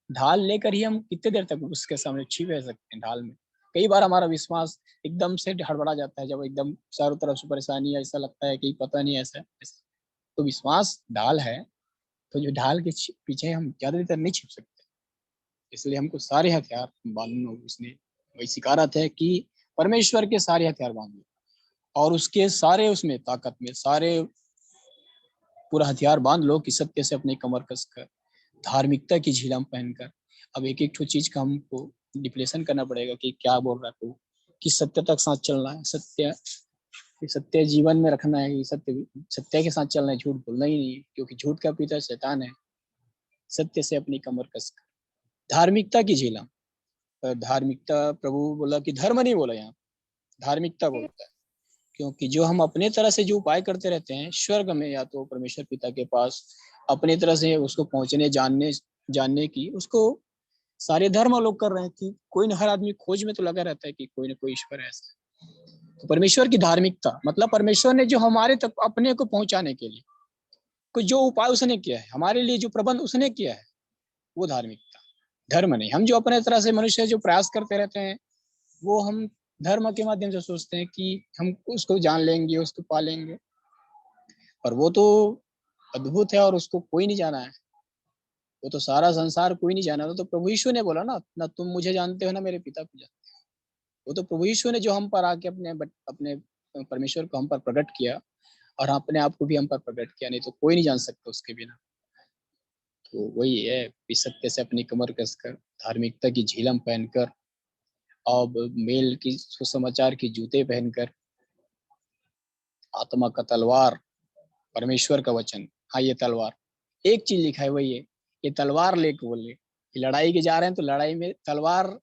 ढाल लेकर ही हम कितने देर तक उसके सामने छिप रह सकते हैं ढाल में। कई बार हमारा विश्वास एकदम से हड़बड़ा जाता है, जब एकदम चारों तरफ से परेशानी, ऐसा लगता है कि पता नहीं ऐसा। तो विश्वास ढाल है, तो जो ढाल के पीछे हम ज्यादा देर नहीं छिप सकते, इसलिए हमको सारे हथियार बांधना, उसने वही सिखा रहा था कि परमेश्वर के सारे हथियार बांध लो, और उसके सारे उसमें ताकत में सारे पूरा हथियार बांध लो कि सत्य से अपनी कमर कसकर, धार्मिकता की झिलम पहनकर। अब एक एक चीज का हमको डिप्लेशन करना पड़ेगा कि क्या बोल रहा है, कि सत्य तक साथ चलना है, सत्य जीवन में रखना है, सत्य के साथ चलना है, झूठ बोलना ही नहीं है, क्योंकि झूठ का पिता शैतान है। सत्य से अपनी कमर कसकर, धार्मिकता की झिलम। धार्मिकता, प्रभु बोला कि धर्म नहीं बोला, यहाँ धार्मिकता बोलता है, क्योंकि जो हम अपने तरह से जो उपाय करते रहते हैं स्वर्ग में, या तो परमेश्वर पिता के पास अपने तरह से उसको पहुंचने, जानने की, उसको सारे धर्म लोग कर रहे हैं कि कोई न, हर आदमी खोज में तो लगा रहता है कि कोई ना कोई ईश्वर है ऐसा। तो परमेश्वर की धार्मिकता मतलब परमेश्वर ने जो हमारे तक अपने को पहुंचाने के लिए कोई जो उपाय उसने किया है, हमारे लिए जो प्रबंध उसने किया है, वो धार्मिकता। धर्म नहीं। हम जो अपने तरह से मनुष्य जो प्रयास करते रहते हैं, वो हम धर्म के माध्यम से सोचते हैं कि हम उसको जान लेंगे, उसको पालेंगे, और वो तो अद्भुत है और उसको कोई नहीं जाना है। वो तो सारा संसार कोई नहीं जाना। तो प्रभु यीशु ने बोला ना तुम मुझे जानते हो ना मेरे पिता को जानते हो। वो तो प्रभु यीशु ने जो हम पर आके अपने परमेश्वर को हम पर प्रकट किया, और अपने आप को भी हम पर प्रकट किया, नहीं तो कोई नहीं जान सकता उसके बिना। तो वही है कि सत्य से अपनी कमर कसकर, धार्मिकता की झिलम पहनकर, और मेल की सुसमाचार की जूते पहनकर, आत्मा का तलवार, परमेश्वर का वचन। हाँ, ये तलवार, एक चीज लिखा है वही है, ये तलवार लेके बोले लड़ाई के जा रहे हैं, तो लड़ाई में तलवार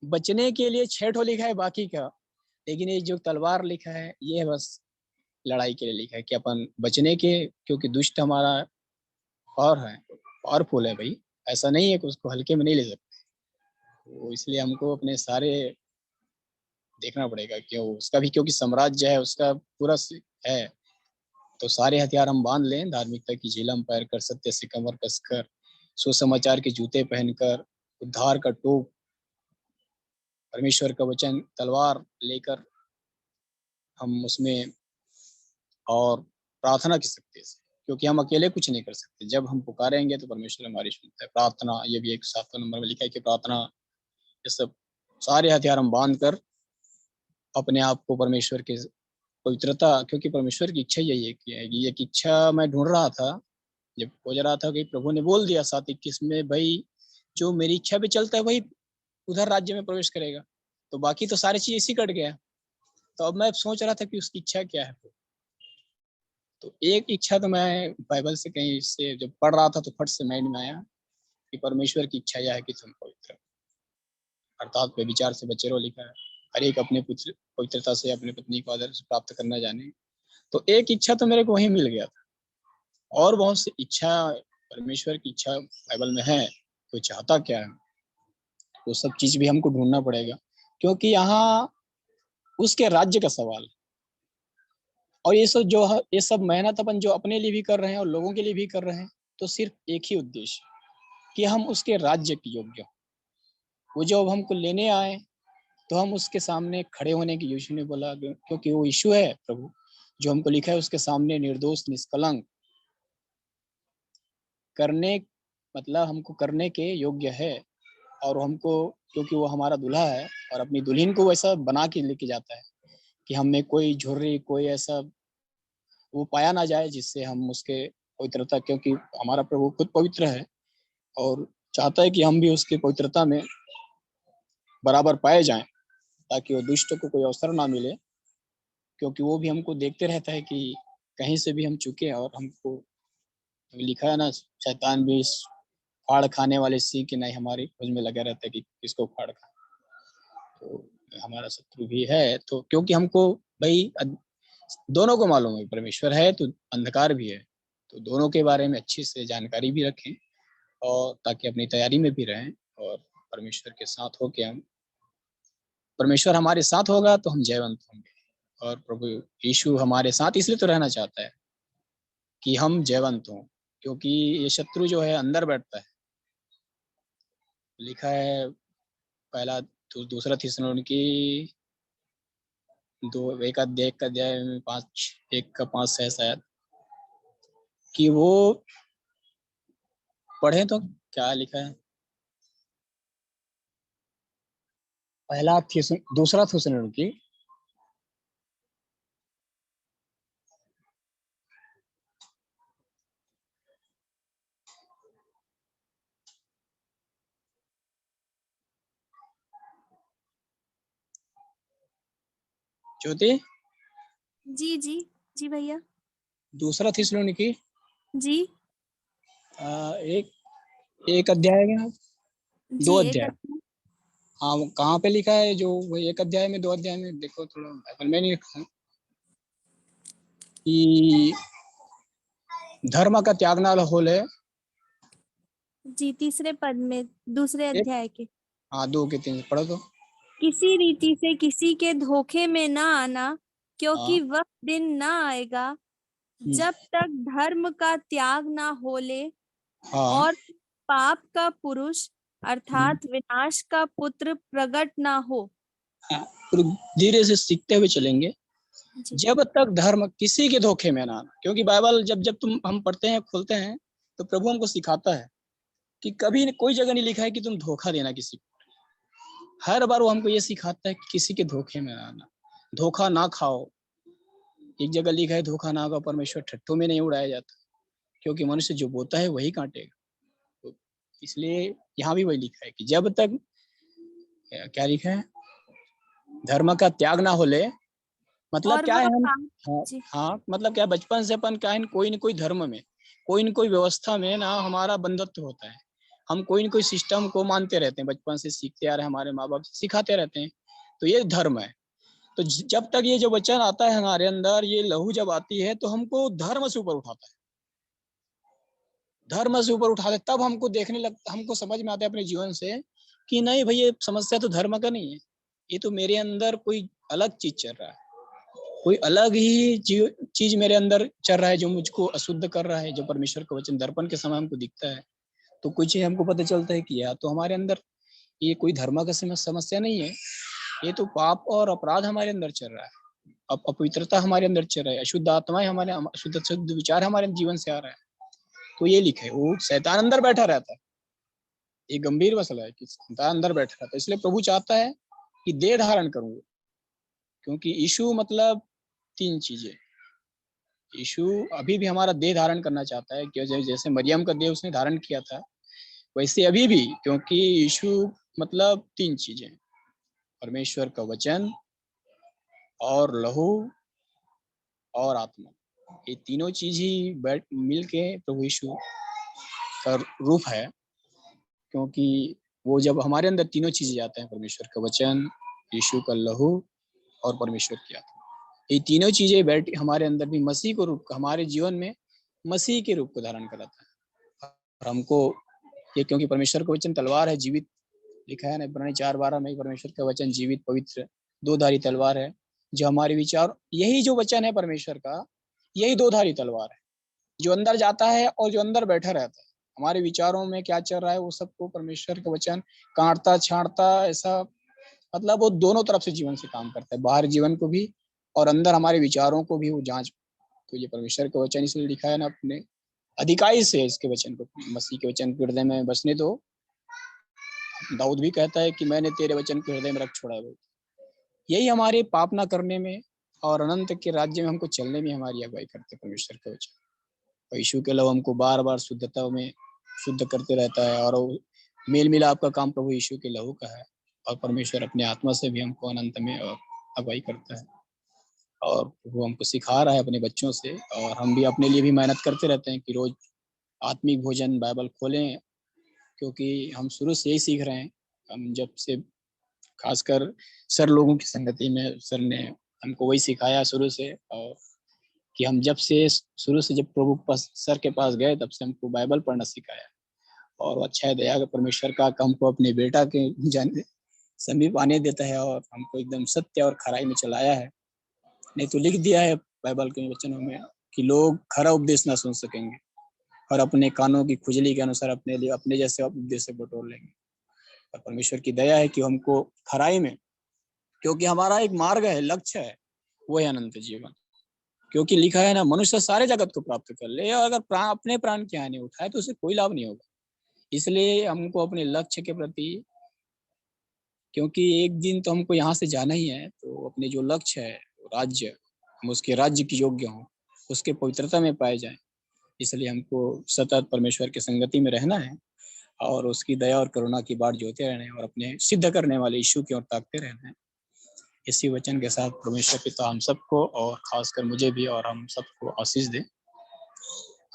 बचने के लिए 6 ठो लिखा है बाकी का, लेकिन ये जो तलवार लिखा है ये है बस लड़ाई के लिए लिखा है कि अपन बचने के, क्योंकि दुष्ट हमारा और है, पावरफुल है भाई। ऐसा नहीं है कि उसको हल्के में नहीं ले सकते। तो इसलिए हमको अपने सारे देखना पड़ेगा, क्यों उसका भी, क्योंकि साम्राज्य है उसका पूरा है। तो सारे हथियार हम बांध लें, धार्मिकता की झिलम पहन कर, सत्य से कमर कसकर, सुसमाचार के जूते पहनकर, उद्धार का टोप, परमेश्वर का वचन, तलवार लेकर हम उसमें, और प्रार्थना की शक्ति से, क्योंकि हम अकेले कुछ नहीं कर सकते। जब हम पुकारेंगे तो परमेश्वर हमारी सुनता है। प्रार्थना, ये भी एक 7वें नंबर में लिखा है कि प्रार्थना, ये सब सारे हथियार हम बांध कर अपने आप को परमेश्वर के पवित्रता, क्योंकि परमेश्वर की इच्छा यही है कि एक इच्छा मैं ढूंढ रहा था, जब खोज रहा था कि प्रभु ने बोल दिया 7:21 में, भाई जो मेरी इच्छा पे चलता है वही उधर राज्य में प्रवेश करेगा, तो बाकी तो सारी चीज इसी कट गया। तो अब मैं सोच रहा था कि उसकी इच्छा क्या है। तो एक इच्छा तो मैं बाइबल से कहीं से जब पढ़ रहा था तो फट से माइंड में आया कि परमेश्वर की इच्छा यह है कि तुम पवित्र, अर्थात व्यभिचार से बचे रहो, लिखा है। हर एक अपने पवित्रता से अपनी पत्नी को आदर्श प्राप्त करना जाने। तो एक इच्छा तो मेरे को वहीं मिल गया था, और बहुत सी इच्छा, परमेश्वर की इच्छा बाइबल में है, तो चाहता क्या है, वो सब चीज भी हमको ढूंढना पड़ेगा, क्योंकि यहाँ उसके राज्य का सवाल है। और ये सब मेहनत अपन जो अपने लिए भी कर रहे हैं और लोगों के लिए भी कर रहे हैं, तो सिर्फ एक ही उद्देश्य कि हम उसके राज्य के योग्य हों। वो जो अब हमको लेने आए, तो हम उसके सामने खड़े होने की, यीशु ने बोला, क्योंकि वो यीशु है प्रभु जो हमको लिखा है उसके सामने निर्दोष निष्कलंक करने, मतलब हमको करने के योग्य है, और हमको क्योंकि वो हमारा दूल्हा है और अपनी दुल्हन को वैसा बना के लेके जाता है कि हमें कोई झुर्री, कोई ऐसा वो पाया ना जाए जिससे हम उसके पवित्रता, क्योंकि हमारा प्रभु खुद पवित्र है और चाहता है कि हम भी उसकी पवित्रता में बराबर पाए जाएं, ताकि वो दुष्ट को कोई अवसर ना मिले, क्योंकि वो भी हमको देखते रहता है कि कहीं से भी हम चुके और हमको लिखा है ना, शैतान भी इस फाड़ खाने वाले सी के नहीं हमारी खोज में लगा रहता है कि किसको फाड़ खा। तो हमारा शत्रु भी है, तो क्योंकि हमको भाई दोनों को मालूम है परमेश्वर है तो अंधकार भी है, तो दोनों के बारे में अच्छी से जानकारी भी रखें और ताकि अपनी तैयारी में भी रहें और परमेश्वर के साथ होके हम, परमेश्वर हमारे साथ होगा तो हम जयवंत होंगे। और प्रभु यीशु हमारे साथ इसलिए तो रहना चाहता है कि हम जयवंत हों, क्योंकि ये शत्रु जो है अंदर बैठता है। लिखा है पहला दूसरा थिस्सलुनीकी 1 अध्याय में 1:5 से शायद, कि वो पढ़े तो क्या लिखा है। दूसरा थिस्सलुनीकी ज्योति, जी जी जी भैया दूसरा थिस्सलुनीकी जी 1 अध्याय में 2 जी एक अध्याय। हाँ, वो कहाँ पे लिखा है जो वो 1 अध्याय में 2 अध्याय में, देखो थोड़ा बाइबल में नहीं लिखा कि धर्म का त्याग ना होले। जी तीसरे पद में दूसरे अध्याय के, हाँ 2 के 3 पढ़ो तो। किसी रीति से किसी के धोखे में ना आना, क्योंकि हाँ। वह दिन ना आएगा जब तक धर्म का त्याग ना हो ले हाँ। और पाप का पुरुष अर्थात विनाश का पुत्र प्रकट ना हो। हाँ, धीरे से सीखते हुए चलेंगे। जी जब तक धर्म किसी के धोखे में ना आना, क्योंकि बाइबल जब जब हम पढ़ते हैं खोलते हैं तो प्रभु हमको सिखाता है कि कभी कोई जगह नहीं लिखा है कि तुम धोखा देना किसी को। हर बार वो हमको ये सिखाता है कि किसी के धोखे में ना आना, धोखा ना खाओ। एक जगह लिखा है धोखा ना खाओ, परमेश्वर ठट्ठों में नहीं उड़ाया जाता, क्योंकि मनुष्य जो बोता है वही काटेगा। तो इसलिए यहाँ भी वही लिखा है कि जब तक क्या लिखा है, धर्म का त्याग ना हो ले, मतलब और क्या वह है हम, काम हाँ, जी हाँ मतलब क्या, बचपन से अपन क्या है, कोई न कोई धर्म में, कोई न कोई व्यवस्था में ना हमारा बंधत्व होता है। हम कोई न कोई सिस्टम को मानते रहते हैं, बचपन से सीखते आ रहे हैं, हमारे माँ बाप सिखाते रहते हैं, तो ये धर्म है। तो जब तक ये जो वचन आता है हमारे अंदर, ये लहू जब आती है तो हमको धर्म से ऊपर उठाता है, धर्म से ऊपर उठाते, तब हमको देखने लगता, हमको समझ में आता है अपने जीवन से कि नहीं भाई ये समस्या तो धर्म का नहीं है, ये तो मेरे अंदर कोई अलग चीज चल रहा है, कोई अलग ही चीज मेरे अंदर चल रहा है जो मुझको अशुद्ध कर रहा है। जो परमेश्वर का वचन दर्पण के समय हमको दिखता है तो कुछ हमको पता चलता है कि या तो हमारे अंदर ये कोई धर्म का समस्या नहीं है, ये तो पाप और अपराध हमारे अंदर चल रहा है, अपवित्रता हमारे अंदर चल रहा है, अशुद्ध आत्माएं हमारे, अशुद्ध विचार हमारे जीवन से आ रहा है। तो ये लिखा है, वो शैतान अंदर बैठा रहता है, ये गंभीर मसला है कि शैतान अंदर बैठा रहता है। इसलिए प्रभु चाहता है कि देह धारण करूँ, क्योंकि यीशु मतलब 3 चीजें। यीशु अभी भी हमारा देह धारण करना चाहता है, कि जैसे मरियम का देह उसने धारण किया था वैसे अभी भी, क्योंकि यीशु मतलब 3 चीजें, परमेश्वर का वचन और लहू और आत्मा, ये तीनों चीज ही मिल के प्रभु यीशु का रूप है। क्योंकि वो जब हमारे अंदर तीनों चीजें जाते हैं, परमेश्वर का वचन, यीशु का लहू और परमेश्वर की आत्मा, ये तीनों चीजें बैठ हमारे अंदर भी मसीह को रूप, हमारे जीवन में मसीह के रूप को धारण कराता है। और हमको ये, क्योंकि परमेश्वर का वचन तलवार है जीवित, लिखा है ना इब्रानी 4:12 में, परमेश्वर का वचन जीवित पवित्र 2-धारी तलवार है, जो हमारे विचार, यही जो वचन है परमेश्वर का, यही 2-धारी तलवार है, जो अंदर जाता है और जो अंदर बैठा रहता है। हमारे विचारों में क्या चल रहा है वो सबको परमेश्वर का वचन काटता छांटता, ऐसा मतलब वो दोनों तरफ से जीवन से काम करता है, बाहर जीवन को भी और अंदर हमारे विचारों को भी वो जांच। तो ये परमेश्वर का वचन इसलिए लिखा है ना, अपने अधिकाई से इसके वचन को, मसीह के वचन हृदय में बसने दो दाऊद भी कहता है कि मैंने तेरे वचन को हृदय में रख छोड़ा है। यही हमारे पाप ना करने में और अनंत के राज्य में हमको चलने में हमारी अगुवाई करते परमेश्वर का वचन। और यीशु के लहू हमको बार बार शुद्धता में शुद्ध करते रहता है, और मेल मिलाप का काम प्रभु यीशु के लहू का है। और परमेश्वर अपने आत्मा से भी हमको अनंत में अगुवाई करता है, और वो हमको सिखा रहा है अपने बच्चों से। और हम भी अपने लिए भी मेहनत करते रहते हैं कि रोज आत्मिक भोजन बाइबल खोलें, क्योंकि हम शुरू से यही सीख रहे हैं। हम जब से खासकर सर लोगों की संगति में सर ने हमको वही सिखाया शुरू से, और कि हम जब से शुरू से जब प्रभु के पास सर के पास गए तब से हमको बाइबल पढ़ना सिखाया। और अच्छा है दया का परमेश्वर का हमको अपने बेटा के जाने समीप आने देता है और हमको एकदम सत्य और खराई में चलाया है। नहीं तो लिख दिया है बाइबल के वचनों में कि लोग खरा उपदेश ना सुन सकेंगे और अपने कानों की खुजली के अनुसार अपने लिए अपने जैसे उपदेश से बटोर लेंगे। और परमेश्वर की दया है कि हमको खराई में, क्योंकि हमारा एक मार्ग है, लक्ष्य है, वो है अनंत जीवन। क्योंकि लिखा है ना, मनुष्य सारे जगत को प्राप्त कर ले और अगर अपने प्राण की हानि उठाए तो उसे कोई लाभ नहीं होगा। इसलिए हमको अपने लक्ष्य के प्रति, क्योंकि एक दिन तो हमको यहाँ से जाना ही है, तो अपने जो लक्ष्य है राज्य, हम उसके राज्य की योग्य हों, उसके पवित्रता में पाए जाएं। इसलिए हमको सतत परमेश्वर की संगति में रहना है और उसकी दया और करुणा की बाट जोते रहना है और अपने सिद्ध करने वाले यीशु की ओर ताकते रहना है। इसी वचन के साथ परमेश्वर पिता हम सबको और खासकर मुझे भी और हम सबको आशीष दे।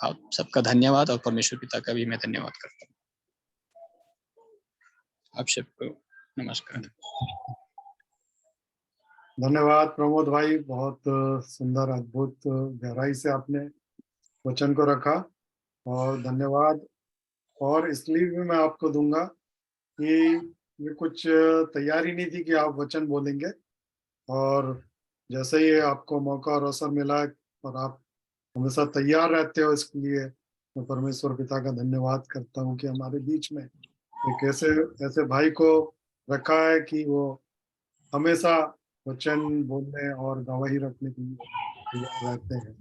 आप सबका धन्यवाद और परमेश्वर पिता का भी मैं धन्यवाद करता हूँ। आप सबको नमस्कार। धन्यवाद प्रमोद भाई, बहुत सुंदर, अद्भुत, गहराई से आपने वचन को रखा, और धन्यवाद। और इसलिए भी मैं आपको दूंगा कि ये कुछ तैयारी नहीं थी कि आप वचन बोलेंगे, और जैसे ही आपको मौका और अवसर मिला और आप हमेशा तैयार रहते हो, इसके लिए मैं परमेश्वर पिता का धन्यवाद करता हूँ कि हमारे बीच में एक ऐसे ऐसे भाई को रखा है कि वो हमेशा वचन बोलने और गवाही रखने के लिए तैयार रहते हैं।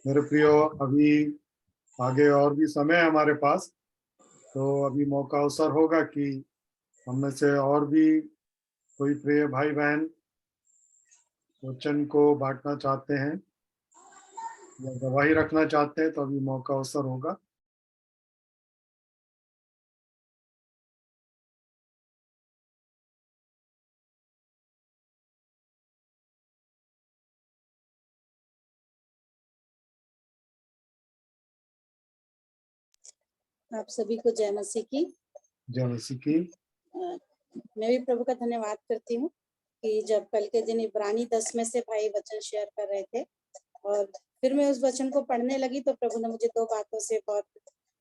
मेरे प्रियो, अभी आगे और भी समय है हमारे पास, तो अभी मौका अवसर होगा कि हम में से और भी कोई प्रिय भाई बहन वचन को बांटना चाहते हैं या गवाही रखना चाहते हैं, तो अभी मौका अवसर होगा। आप सभी को जय मसीह की। जय मसीह की। मैं भी प्रभु का धन्यवाद करती हूँ कि जब कल के दिन इब्रानी 10 में से भाई वचन शेयर कर रहे थे और फिर मैं उस वचन को पढ़ने लगी, तो प्रभु ने मुझे 2 बातों से बहुत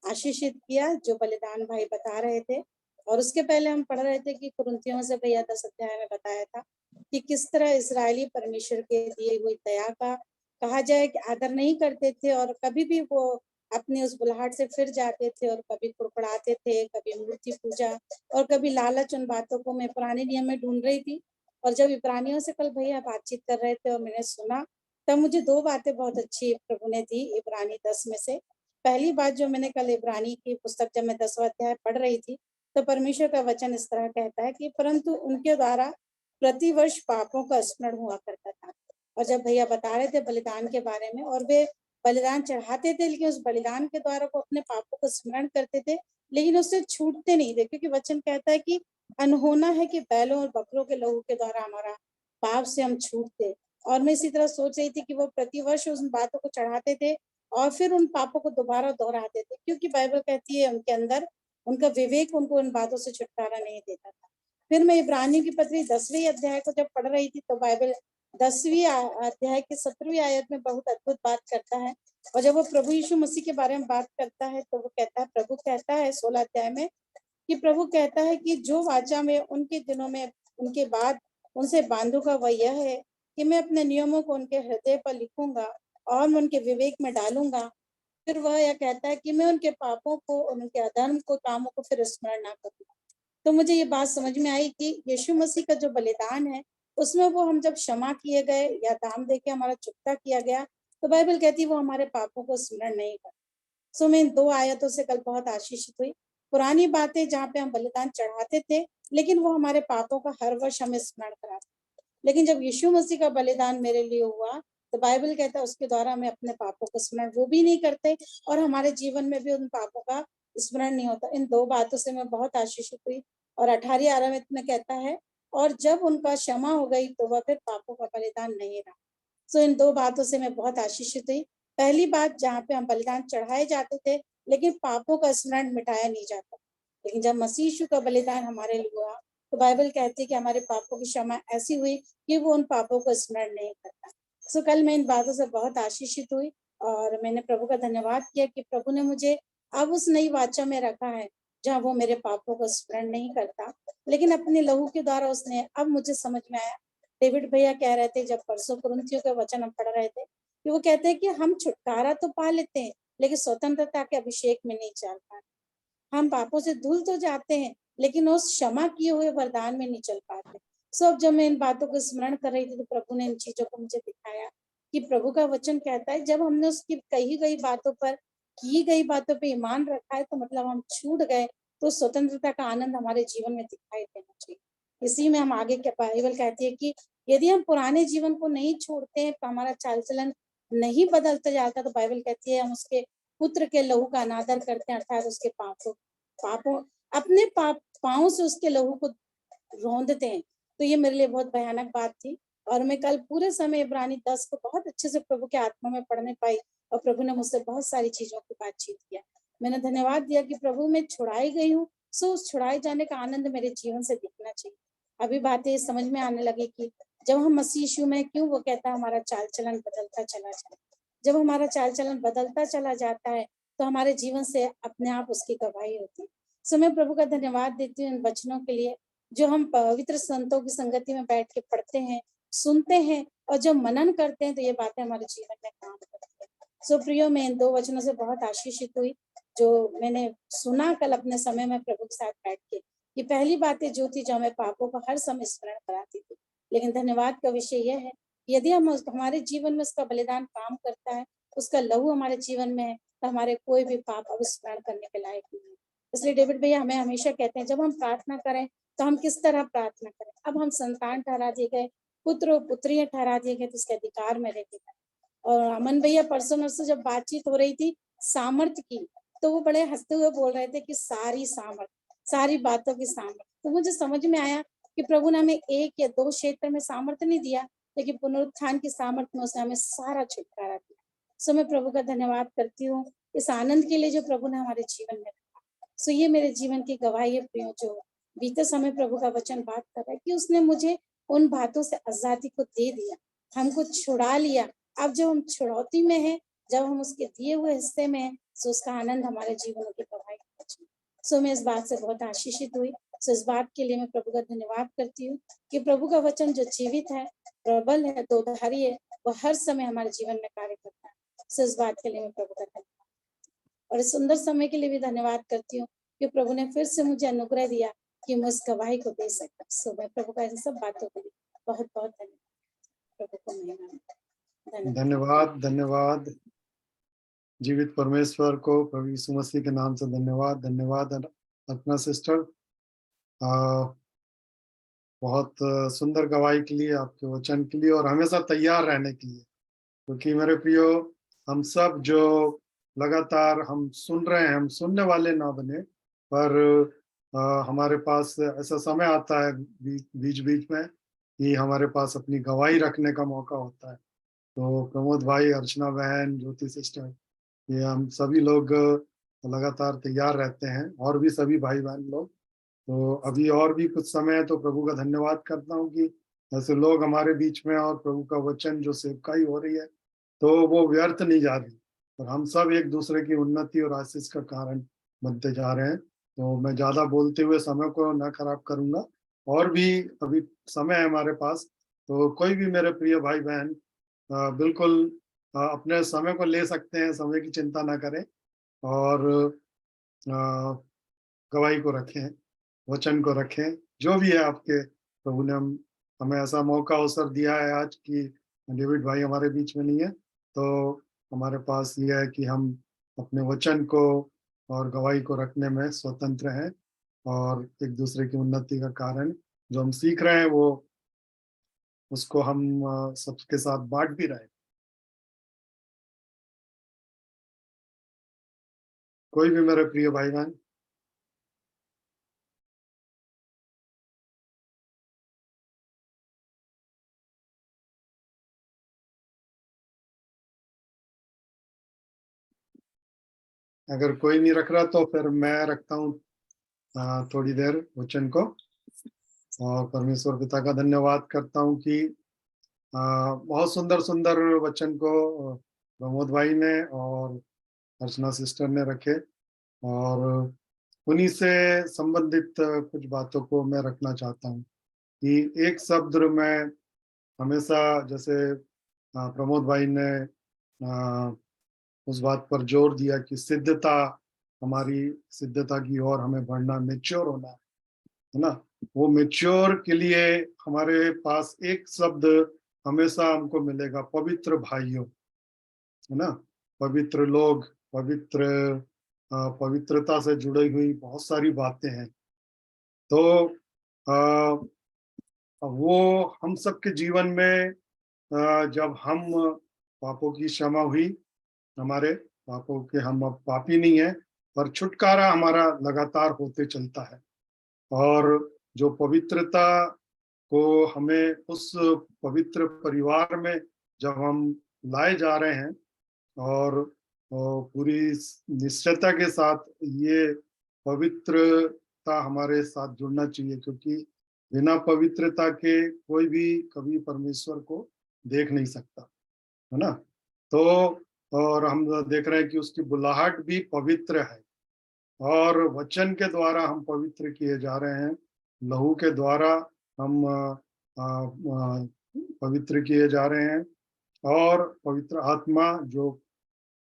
आशीषित किया जो बलिदान भाई बता रहे थे। और उसके पहले हम पढ़ रहे थे कि कुरिन्थियों से भैया 10 अध्याय में बताया था कि किस तरह इसराइली परमेश्वर के दिए हुई दया का कहा जाए कि आदर नहीं करते थे, और कभी भी वो अपनी उस बुलाहट से फिर जाते थे और कभी कुड़कुड़ाते थे, कभी मूर्ति पूजा और कभी लालच। उन बातों को मैं पुराने नियम में ढूंढ रही थी, और जब इब्रानियों से कल भैया बातचीत कर रहे थे और मैंने सुना, तब मुझे 2 बातें बहुत अच्छी प्रभु ने दी इब्रानी 10 में से। पहली बात जो मैंने कल इब्रानी की पुस्तक जब मैं 10वां अध्याय पढ़ रही थी, तो परमेश्वर का वचन इस तरह कहता है कि परंतु उनके द्वारा प्रतिवर्ष पापों का स्मरण हुआ करता था। और जब भैया बता रहे थे बलिदान के बारे में, और वे बलिदान चढ़ाते थे लेकिन उस बलिदान के द्वारा वो अपने पापों को स्मरण करते थे, लेकिन उससे छूटते नहीं थे, क्योंकि वचन कहता है कि अनहोना है कि बैलों और बकरों के लहू के द्वारा हमारा पाप से हम छूटते। और मैं इसी तरह सोच रही थी कि वो प्रतिवर्ष उन बातों को चढ़ाते थे और फिर उन पापों को दोबारा दोहराते थे, क्योंकि बाइबल कहती है उनके अंदर उनका विवेक उनको उन बातों से छुटकारा नहीं देता था। फिर मैं इब्रानियों की पत्री 10वें अध्याय को जब पढ़ रही थी, तो बाइबल 10वीं अध्याय की 17वीं आयत में बहुत अद्भुत बात करता है। और जब वो प्रभु यीशु मसीह के बारे में बात करता है, तो वो कहता है, प्रभु कहता है 16 अध्याय में कि प्रभु कहता है कि जो वाचा में उनके दिनों में उनके बाद उनसे बांधूंगा वह यह है कि मैं अपने नियमों को उनके हृदय पर लिखूंगा और मैं उनके विवेक में डालूंगा। फिर वह यह कहता है कि मैं उनके पापों को और उनके अधर्म को कामों को फिर स्मरण ना करूंगा। तो मुझे ये बात समझ में आई कि यीशु मसीह का जो बलिदान है, उसमें वो हम जब क्षमा किए गए या दाम देके हमारा चुकता किया गया, तो बाइबल कहती है वो हमारे पापों को स्मरण नहीं करता। सो मैं इन 2 आयतों से कल बहुत आशीषित हुई। पुरानी बातें जहाँ पे हम बलिदान चढ़ाते थे, लेकिन वो हमारे पापों का हर वर्ष हमें स्मरण कराते। लेकिन जब यीशु मसीह का बलिदान मेरे लिए हुआ, तो बाइबल कहता है उसके द्वारा हमें अपने पापों का स्मरण वो भी नहीं करते और हमारे जीवन में भी उन पापों का स्मरण नहीं होता। इन 2 बातों से मैं बहुत आशीषित हुई। और 18 आराम में कहता है, और जब उनका क्षमा हो गई तो वह फिर पापों का बलिदान नहीं रहा। सो इन 2 बातों से मैं बहुत आशीषित हुई। पहली बात, जहाँ पे हम बलिदान चढ़ाए जाते थे, लेकिन पापों का स्मरण मिटाया नहीं जाता। लेकिन जब मसीह यीशु का बलिदान हमारे लिए हुआ, तो बाइबल कहती है कि हमारे पापों की क्षमा ऐसी हुई कि वो उन पापों को स्मरण नहीं करता। सो कल मैं इन बातों से बहुत आशीषित हुई और मैंने प्रभु का धन्यवाद किया कि प्रभु ने मुझे अब उस नई वाचा में रखा है, जहाँ वो मेरे पापों को स्मरण नहीं करता, लेकिन अपने लहू के द्वारा उसने, अब मुझे समझ में आया। डेविड भैया कह रहे थे जब परसों कुरिन्थियों के वचन हम पढ़ रहे थे, कि वो कहते हैं कि हम छुटकारा तो पा लेते हैं, लेकिन स्वतंत्रता के अभिषेक में नहीं चल पाते। हम पापों से धुल तो जाते हैं, लेकिन उस क्षमा किए हुए वरदान में नहीं चल पाते। सो अब जब मैं इन बातों को स्मरण कर रही थी, तो प्रभु ने इन चीजों को मुझे दिखाया कि प्रभु का वचन कहता है, जब हमने उसकी कही गई बातों पर, की गई बातों पे ईमान रखा है, तो मतलब हम छूट गए, तो स्वतंत्रता का आनंद हमारे जीवन में दिखाई देना चाहिए। इसी में हम आगे क्या, बाइबल कहती है कि यदि हम पुराने जीवन को नहीं छोड़ते हैं, तो हमारा चाल चलन नहीं बदलता जाता, तो बाइबल कहती है हम उसके पुत्र के लहू का अनादर करते हैं, अर्थात उसके पापों अपने पाँव से उसके लहू को रौंदते हैं। तो ये मेरे लिए बहुत भयानक बात थी और मैं कल पूरे समय इब्रानी 10 को बहुत अच्छे से प्रभु के आत्मा में पढ़ने पाई और प्रभु ने मुझसे बहुत सारी चीजों की बातचीत किया। मैंने धन्यवाद दिया कि प्रभु मैं छुड़ाई गई हूँ, सो उस छुड़ाए जाने का आनंद मेरे जीवन से दिखना चाहिए। अभी बातें समझ में आने लगी कि जब हम मसीह यीशु में, क्यों वो कहता है हमारा चाल चलन बदलता चला जाए। जब हमारा चाल चलन बदलता चला जाता है, तो हमारे जीवन से अपने आप उसकी गवाही होती है। सो मैं प्रभु का धन्यवाद देती हूँ इन वचनों के लिए, जो हम पवित्र संतों की संगति में बैठ के पढ़ते हैं, सुनते हैं और जब मनन करते हैं, तो ये बातें हमारे जीवन में काम करती है। सो प्रियो, मैं इन 2 वचनों से बहुत आशीषित हुई, जो मैंने सुना कल अपने समय में प्रभु के साथ बैठ के, कि पहली बातें जो थी, जो हमें पापों का हर समय स्मरण कराती थी। लेकिन धन्यवाद का विषय यह है, यदि हम हमारे जीवन में उसका बलिदान काम करता है, उसका लहू हमारे जीवन में है, तो हमारे कोई भी पाप अब स्मरण करने के लायक नहीं है। इसलिए डेविड भैया हमें हमेशा कहते हैं, जब हम प्रार्थना करें, तो हम किस तरह प्रार्थना करें। अब हम संतान ठहरा दिए गए, पुत्र और पुत्रियां ठहरा दिए गए, तो इसके अधिकार में रहते हैं। और अमन भैया परसों नरसों जब बातचीत हो रही थी सामर्थ की, तो वो बड़े हंसते हुए बोल रहे थे कि सारी सामर्थ, सारी बातों की सामर्थ। तो मुझे समझ में आया कि प्रभु ने हमें 1 या 2 क्षेत्र में सामर्थ नहीं दिया, लेकिन पुनरुत्थान की सामर्थ में उसने हमें सारा छुटकारा दिया। सो मैं प्रभु का धन्यवाद करती हूँ इस आनंद के लिए जो प्रभु ने हमारे जीवन में रखा। सो ये मेरे जीवन की गवाही है प्रियो, जो बीते समय प्रभु का वचन बात कर रहा है कि उसने मुझे उन बातों से आजादी को दे दिया, हमको छुड़ा लिया। अब जब हम छुड़ौती में हैं, जब हम उसके दिए हुए हिस्से में हैं, सो उसका आनंद हमारे जीवन की गवाही है। सो मैं इस बात से बहुत आशीषित हुई। सो इस बात के लिए मैं प्रभु का धन्यवाद करती हूँ कि प्रभु का वचन जो जीवित है, प्रबल है, दोधारी है, वो हर समय हमारे जीवन में कार्य करता है। सो इस बात के लिए मैं प्रभु का धन्यवाद और इस सुंदर समय के लिए भी धन्यवाद करती हूँ कि प्रभु ने फिर से मुझे अनुग्रह दिया कि मैं इस गवाही को दे सकता। सो मैं प्रभु का इन सब बातों के लिए बहुत बहुत धन्यवाद। प्रभु को महिमा। धन्यवाद, धन्यवाद जीवित परमेश्वर को, प्रभु यीशु मसीह के नाम से धन्यवाद। धन्यवाद अर्पणा सिस्टर, बहुत सुंदर गवाही के लिए, आपके वचन के लिए और हमेशा तैयार रहने के लिए। क्योंकि मेरे प्रियो, हम सब जो लगातार हम सुन रहे हैं, हम सुनने वाले ना बने, पर हमारे पास ऐसा समय आता है बीच बीच में कि हमारे पास अपनी गवाही रखने का मौका होता है। तो प्रमोद भाई, अर्चना बहन, ज्योति सिस्टर, ये हम सभी लोग लगातार तैयार रहते हैं और भी सभी भाई बहन लोग। तो अभी और भी कुछ समय है, तो प्रभु का धन्यवाद करता हूँ कि ऐसे लोग हमारे बीच में और प्रभु का वचन जो सेवकाई हो रही है, तो वो व्यर्थ नहीं जा रही और हम सब एक दूसरे की उन्नति और आशीष का कारण बनते जा रहे हैं। तो मैं ज्यादा बोलते हुए समय को ना खराब करूंगा, और भी अभी समय है हमारे पास। तो कोई भी मेरे प्रिय भाई बहन बिल्कुल अपने समय को ले सकते हैं, समय की चिंता ना करें और गवाही को रखें, वचन को रखें, जो भी है आपके प्रभु ने हमें ऐसा मौका अवसर दिया है आज कि डेविड भाई हमारे बीच में नहीं है, तो हमारे पास ये है कि हम अपने वचन को और गवाही को रखने में स्वतंत्र हैं, और एक दूसरे की उन्नति का कारण जो हम सीख रहे हैं वो उसको हम सबके साथ बांट भी रहे हैं। कोई भी मेरे प्रिय भाई बहन? अगर कोई नहीं रख रहा तो फिर मैं रखता हूँ थोड़ी देर वचन को, और परमेश्वर पिता का धन्यवाद करता हूँ कि बहुत सुंदर सुंदर वचन को प्रमोद भाई ने और अर्चना सिस्टर ने रखे, और उन्हीं से संबंधित कुछ बातों को मैं रखना चाहता हूँ कि एक शब्द में हमेशा, जैसे प्रमोद भाई ने उस बात पर जोर दिया कि सिद्धता, हमारी सिद्धता की ओर हमें बढ़ना, मेच्योर होना है ना। वो मेच्योर के लिए हमारे पास एक शब्द हमेशा हमको मिलेगा, पवित्र भाइयों, है ना। पवित्र लोग, पवित्रता से जुड़ी हुई बहुत सारी बातें हैं। तो वो हम सबके जीवन में जब हम पापों की क्षमा हुई, हमारे पापों के, हम अब पापी नहीं है, पर छुटकारा हमारा लगातार होते चलता है। और जो पवित्रता को हमें उस पवित्र परिवार में जब हम लाए जा रहे हैं, और पूरी निश्चयता के साथ ये पवित्रता हमारे साथ जुड़ना चाहिए, क्योंकि बिना पवित्रता के कोई भी कभी परमेश्वर को देख नहीं सकता, है ना। तो और हम देख रहे हैं कि उसकी बुलाहट भी पवित्र है, और वचन के द्वारा हम पवित्र किए जा रहे हैं, लहू के द्वारा हम पवित्र किए जा रहे हैं, और पवित्र आत्मा, जो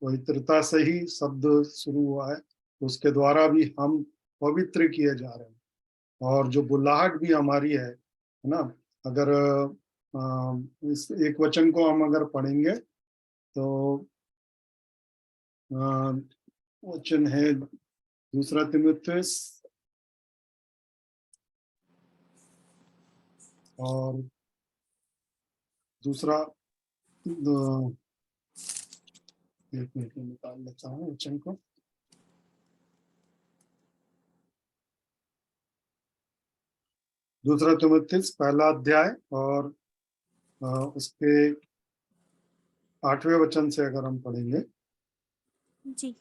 पवित्रता से ही शब्द शुरू हुआ है, उसके द्वारा भी हम पवित्र किए जा रहे हैं। और जो बुलाहट भी हमारी है ना। अगर इस एक वचन को हम अगर पढ़ेंगे तो वचन है 2 तीमुथियुस और दूसरा, एक मिनट में निकाल लेता हूँ वचन को। दूसरा तीमुथियुस 1 अध्याय और उसके 8वें वचन से अगर हम पढ़ेंगे। जी।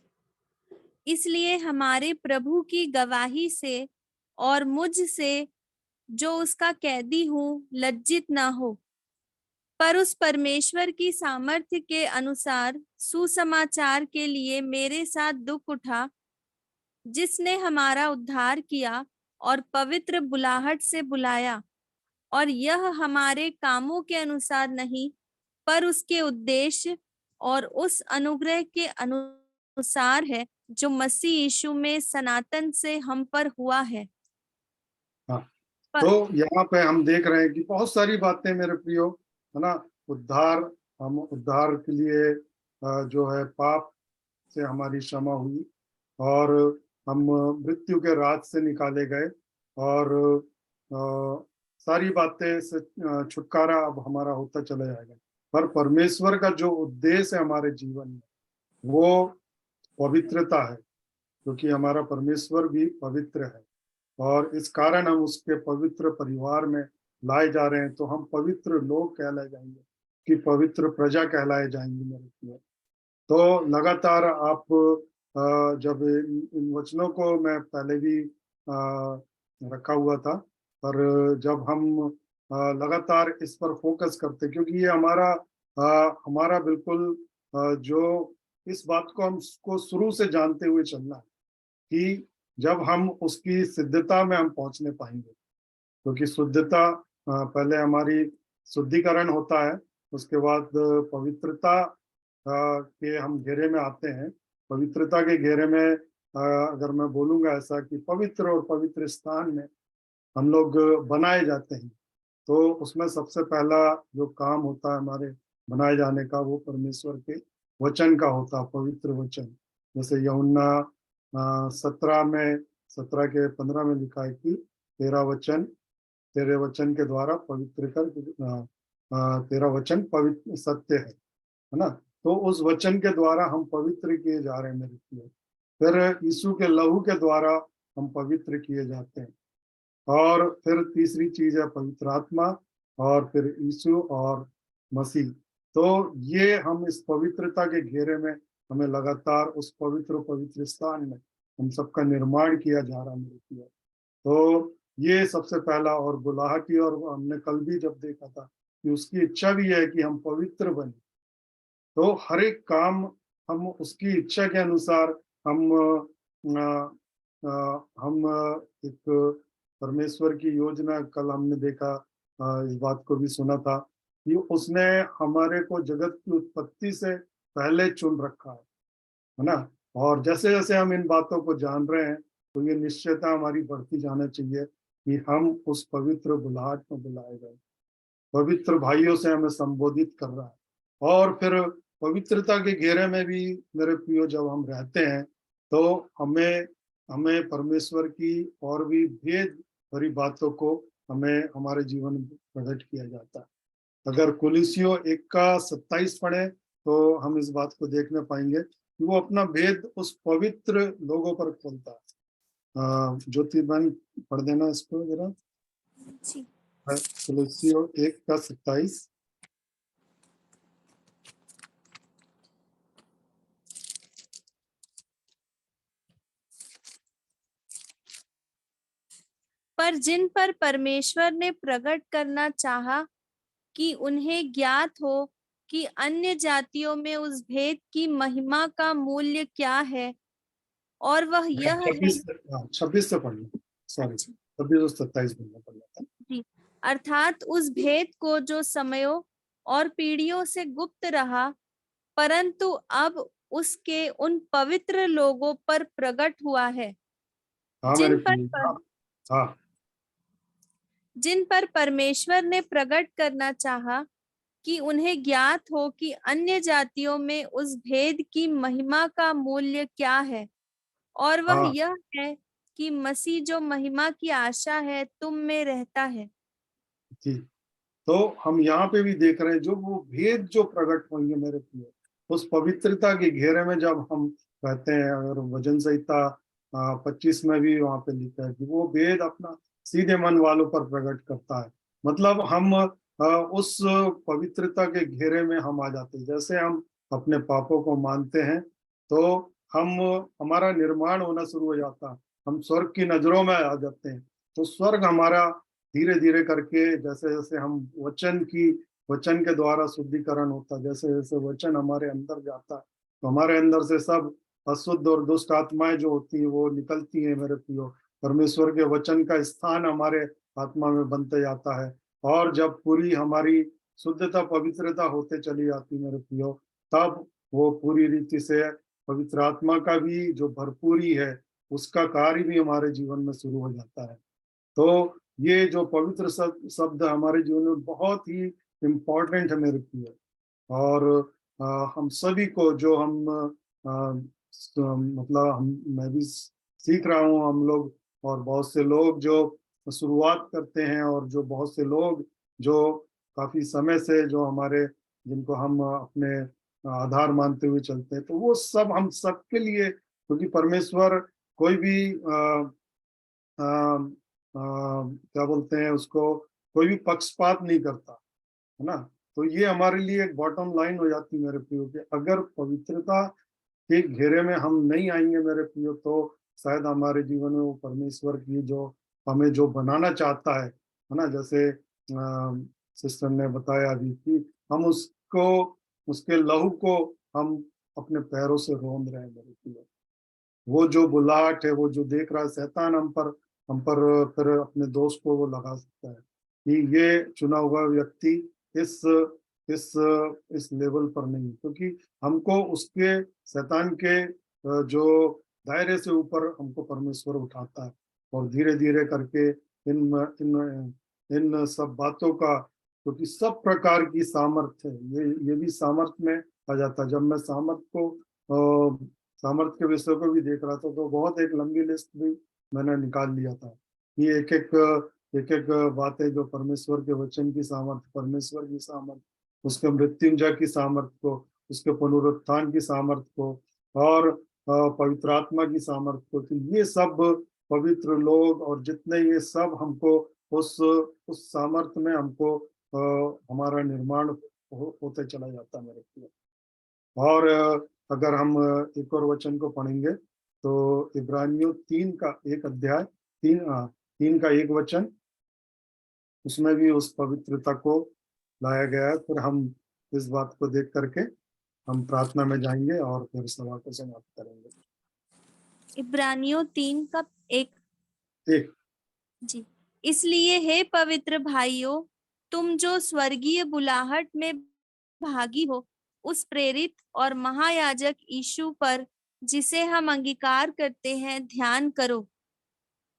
इसलिए हमारे प्रभु की गवाही से और मुझ से, जो उसका कैदी हूँ, लज्जित ना हो, पर उस परमेश्वर की सामर्थ्य के अनुसार सुसमाचार के लिए मेरे साथ दुख उठा, जिसने हमारा उद्धार किया और पवित्र बुलाहट से बुलाया, और यह हमारे कामों के अनुसार नहीं, पर उसके उद्देश्य और उस अनुग्रह के अनुसार है जो मसीह यीशु में सनातन से हम पर हुआ है। हाँ, पर तो यहाँ पे हम देख रहे हैं कि बहुत सारी बातें मेरे प्रियो, है ना। उद्धार, हम उद्धार के लिए जो है पाप से हमारी क्षमा हुई, और हम मृत्यु के राज से निकाले गए, और सारी बातें से छुटकारा अब हमारा होता चला जाएगा। पर परमेश्वर का जो उद्देश्य है हमारे जीवन में, वो पवित्रता है, क्योंकि हमारा परमेश्वर भी पवित्र है, और इस कारण हम उसके पवित्र परिवार में लाए जा रहे हैं। तो हम पवित्र लोग कहलाए जाएंगे, कि पवित्र प्रजा कहलाए जाएंगे मेरे प्रिय। तो लगातार आप जब इन वचनों को मैं पहले भी रखा हुआ था, पर जब हम लगातार इस पर फोकस करते, क्योंकि ये हमारा बिल्कुल जो इस बात को हमको शुरू से जानते हुए चलना है कि जब हम उसकी सिद्धता में हम पहुंचने पाएंगे, क्योंकि शुद्धता पहले हमारी शुद्धिकरण होता है, उसके बाद पवित्रता के हम घेरे में आते हैं। पवित्रता के घेरे में अगर मैं बोलूंगा ऐसा कि पवित्र और पवित्र स्थान में हम लोग बनाए जाते हैं, तो उसमें सबसे पहला जो काम होता है हमारे बनाए जाने का, वो परमेश्वर के वचन का होता है, पवित्र वचन। जैसे यूहन्ना 17 के 15 में लिखा है कि तेरे वचन के द्वारा पवित्र कर, तेरा वचन पवित्र सत्य है ना। तो उस वचन के द्वारा हम पवित्र किए जा रहे हैं मेरे प्रिय। फिर यीशु के लहू के द्वारा हम पवित्र किए जाते हैं। और फिर तीसरी चीज है पवित्र आत्मा, और फिर यीशु और मसीह। तो ये हम इस पवित्रता के घेरे में हमें लगातार उस पवित्र स्थान में हम सबका निर्माण किया जा रहा है मेरे प्रिय। तो ये सबसे पहला और बुलाहटी, और हमने कल भी जब देखा था कि उसकी इच्छा भी है कि हम पवित्र बने। तो हर एक काम हम उसकी इच्छा के अनुसार हम एक परमेश्वर की योजना, कल हमने देखा, इस बात को भी सुना था कि उसने हमारे को जगत की उत्पत्ति से पहले चुन रखा है ना। और जैसे जैसे हम इन बातों को जान रहे हैं तो ये निश्चयता हमारी बढ़ती जाना चाहिए कि हम उस पवित्र बुलाहट में बुलाए गए, पवित्र भाइयों से हमें संबोधित कर रहा है। और फिर पवित्रता के घेरे में भी मेरे प्रियो जब हम रहते हैं तो हमें हमें परमेश्वर की और भी भेद भरी बातों को हमें हमारे जीवन में प्रकट किया जाता है। अगर कुलिसियों 1:27 पढ़े तो हम इस बात को देखने पाएंगे कि वो अपना भेद उस पवित्र लोगों पर खोलता है। ज्योतिर्मन पढ़ देना इसको जरा। जी। कुलिसियों 1:27। पर जिन पर परमेश्वर ने प्रकट करना चाहा कि उन्हें ज्ञात हो कि अन्य जातियों में उस भेद की महिमा का मूल्य क्या है, और वह यह है। 26 से पढ़ना, सॉरी, अच्छा, 26 और 27 पढ़ना था जी। अर्थात उस भेद को जो समयों और पीढ़ियों से गुप्त रहा, परंतु अब उसके उन पवित्र लोगों पर प्रकट हुआ है, हाँ मेरे प्रिय। हाँ जिन पर परमेश्वर ने प्रकट करना चाहा कि उन्हें ज्ञात हो कि अन्य जातियों में उस भेद की महिमा का मूल्य क्या है, और वह हाँ यह है कि मसीह जो महिमा की आशा है तुम में रहता है। जी। तो हम यहाँ पे भी देख रहे हैं जो वो भेद जो प्रकट होंगे मेरे प्रिय, उस पवित्रता के घेरे में जब हम रहते हैं। और वचन संहिता 25 में भी वहां पे लिखा है कि वो भेद अपना सीधे मन वालों पर प्रकट करता है। मतलब हम उस पवित्रता के घेरे में हम आ जाते हैं। जैसे हम अपने पापों को मानते हैं तो हम हमारा निर्माण होना शुरू हो जाता है, हम स्वर्ग की नजरों में आ जाते हैं। तो स्वर्ग हमारा धीरे धीरे करके, जैसे जैसे हम वचन के द्वारा शुद्धिकरण होता, जैसे जैसे वचन हमारे अंदर जाता, तो हमारे अंदर से सब अशुद्ध और दुष्ट आत्माएं जो होती है वो निकलती हैं मेरे प्रियो। परमेश्वर के वचन का स्थान हमारे आत्मा में बनते जाता है। और जब पूरी हमारी शुद्धता पवित्रता होते चली जाती मेरे प्रियो, तब वो पूरी रीति से पवित्र आत्मा का भी जो भरपूरी है उसका कार्य भी हमारे जीवन में शुरू हो जाता है। तो ये जो पवित्र शब्द हमारे जीवन में बहुत ही इम्पोर्टेंट है मेरे प्रिय। और हम सभी को जो हम मतलब मैं भी सीख रहा हूँ, हम लोग और बहुत से लोग जो शुरुआत करते हैं, और जो बहुत से लोग जो काफी समय से जो हमारे, जिनको हम अपने आधार मानते हुए चलते हैं, तो वो सब हम सबके लिए, क्योंकि परमेश्वर कोई भी क्या बोलते हैं उसको, कोई भी पक्षपात नहीं करता है ना। तो ये हमारे लिए एक बॉटम लाइन हो जाती है मेरे प्रियो के, अगर पवित्रता के घेरे में हम नहीं आएंगे मेरे प्रियो, तो शायद हमारे जीवन में वो परमेश्वर की जो हमें जो बनाना चाहता है ना, जैसे सिस्टर ने बताया अभी कि हम उसको, उसके लहू को हम अपने पैरों से रोंद रहे हैं मेरे प्रियो। वो जो बुलाहट है, वो जो देख रहा है शैतान हम पर फिर अपने दोस्त को वो लगा सकता है कि ये चुना हुआ व्यक्ति इस इस इस लेवल पर नहीं, क्योंकि हमको उसके शैतान के जो दायरे से ऊपर हमको परमेश्वर उठाता है। और धीरे धीरे करके इन इन इन सब बातों का, क्योंकि सब प्रकार की सामर्थ्य है, ये भी सामर्थ्य में आ जाता है। जब मैं सामर्थ्य को सामर्थ्य के विषय को भी देख रहा था, तो बहुत एक लंबी लिस्ट भी मैंने निकाल लिया था कि एक एक बातें जो परमेश्वर के वचन की सामर्थ्य, परमेश्वर की सामर्थ्य, उसके मृत्युंजय की सामर्थ्य को, उसके पुनरुत्थान की सामर्थ्य को, और पवित्र आत्मा की सामर्थ्य को, तो ये सब पवित्र लोग और जितने ये सब हमको उस सामर्थ्य में हमको हमारा निर्माण होते चला जाता है मेरे प्रिय। और अगर हम एक और वचन को पढ़ेंगे तो इब्रानियों 3 का एक अध्याय 3 का एक वचन, उसमें भी उस पवित्रता को लाया गया है। फिर हम इस बात को देख करके हम प्रार्थना में जाएंगे और फिर सभा को समाप्त करेंगे। इब्रानियों 3 का 1 एक जी। इसलिए हे पवित्र भाइयों, तुम जो स्वर्गीय बुलाहट में भागी हो, उस प्रेरित और महायाजक यीशु पर, जिसे हम अंगीकार करते हैं, ध्यान करो।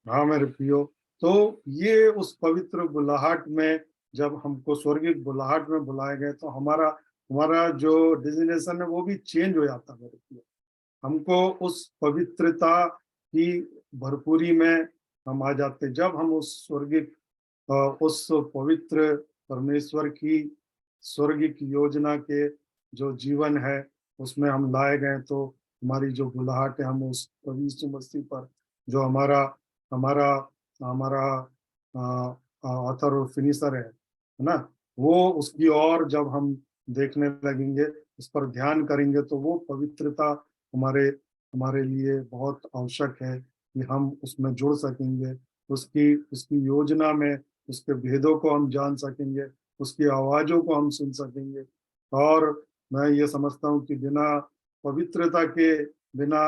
हाँ मेरे प्रियो, तो ये उस पवित्र बुलाहट में जब हमको स्वर्गीय बुलाहट में बुलाए गए तो हमारा हमारा जो डिजिग्नेशन है वो भी चेंज हो जाता है मेरे प्रियो। हमको उस पवित्रता की भरपूरी में हम आ जाते, जब हम उस स्वर्गीय उस पवित्र परमेश्वर की स्वर्गीय योजना के जो जीवन है उसमें हम लाए गए, तो हमारी जो बुलाहट है, हम उस प्रभु यीशु मसीह पर जो हमारा हमारा हमारा ऑथर और फिनिशर है ना, वो उसकी ओर जब हम देखने लगेंगे, उस पर ध्यान करेंगे, तो वो पवित्रता हमारे हमारे लिए बहुत आवश्यक है कि हम उसमें जुड़ सकेंगे, उसकी उसकी योजना में उसके भेदों को हम जान सकेंगे, उसकी आवाज़ों को हम सुन सकेंगे। और मैं ये समझता हूँ कि बिना पवित्रता के बिना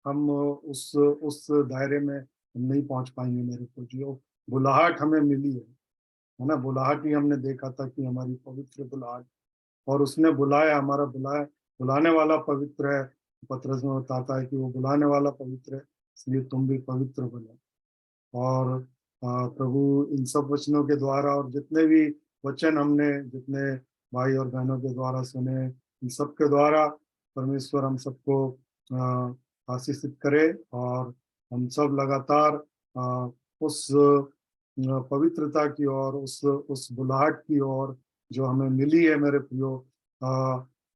हम उस दायरे में नहीं पहुंच पाएंगे मेरे को। जो बुलाहट हमें मिली है ना, बुलाहट ही हमने देखा था कि हमारी पवित्र बुलाहट, और उसने बुलाया, हमारा बुलाने वाला पवित्र है। पतरस में बताता है कि वो बुलाने वाला पवित्र है, इसलिए तुम भी पवित्र बनो। और प्रभु इन सब वचनों के द्वारा और जितने भी वचन हमने जितने भाई और बहनों के द्वारा सुने, इन सब के द्वारा परमेश्वर हम सबको आशीषित करे, और हम सब लगातार उस पवित्रता की ओर, उस बुलाहट की ओर जो हमें मिली है मेरे प्रियो,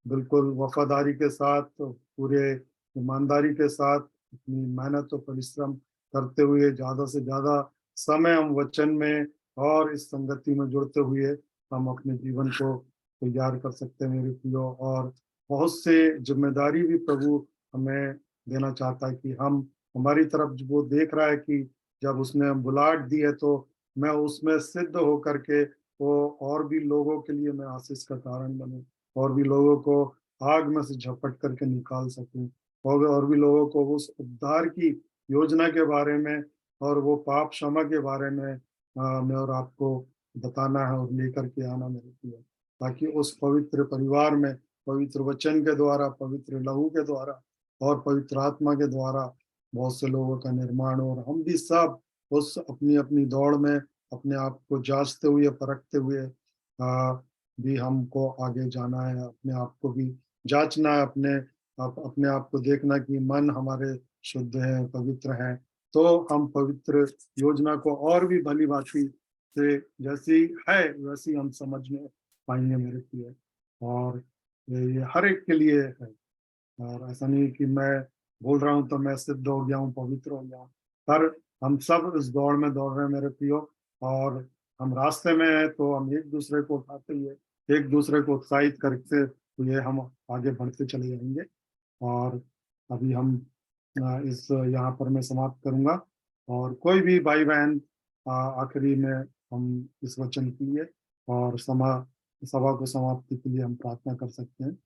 बिल्कुल वफादारी के साथ, पूरे ईमानदारी के साथ, अपनी मेहनत और परिश्रम करते हुए, ज्यादा से ज्यादा समय हम वचन में और इस संगति में जुड़ते हुए हम अपने जीवन को तैयार कर सकते हैं मेरे प्रियो। और बहुत से जिम्मेदारी भी प्रभु हमें देना चाहता है कि हम हमारी तरफ वो देख रहा है कि जब उसने बुलाहट दी है तो मैं उसमें सिद्ध होकर के वो और भी लोगों के लिए मैं आशीष का कारण बनूं, और भी लोगों को आग में से झपट करके निकाल सकूं, और भी लोगों को उस उद्धार की योजना के बारे में और वो पाप क्षमा के बारे में मैं और आपको बताना है और लेकर के आना मेरे लिए, ताकि उस पवित्र परिवार में पवित्र वचन के द्वारा, पवित्र लहू के द्वारा और पवित्र आत्मा के द्वारा बहुत से लोगों का निर्माण हो, और हम भी सब उस अपनी अपनी दौड़ में अपने आप को जांचते हुए, परखते हुए भी हमको आगे जाना है, अपने आप को भी जांचना है, अपने आप को देखना कि मन हमारे शुद्ध है, पवित्र है, तो हम पवित्र योजना को और भी भली भांति से जैसी है वैसी हम समझने पाएंगे मेरे प्रिय। और ये हर एक के लिए है, और ऐसा नहीं कि मैं बोल रहा हूँ तो मैं सिद्ध हो गया हूँ, पवित्र हो गया हूँ, पर हम सब इस दौड़ में दौड़ रहे हैं मेरे प्रियो। और हम रास्ते में हैं तो हम एक दूसरे को उठाते हुए, एक दूसरे को उत्साहित करते हुए हम आगे बढ़ते चले जाएंगे। और अभी हम इस यहाँ पर मैं समाप्त करूंगा, और कोई भी भाई बहन आखिरी में हम इस वचन के लिए और सभा को समाप्ति के लिए हम प्रार्थना कर सकते हैं।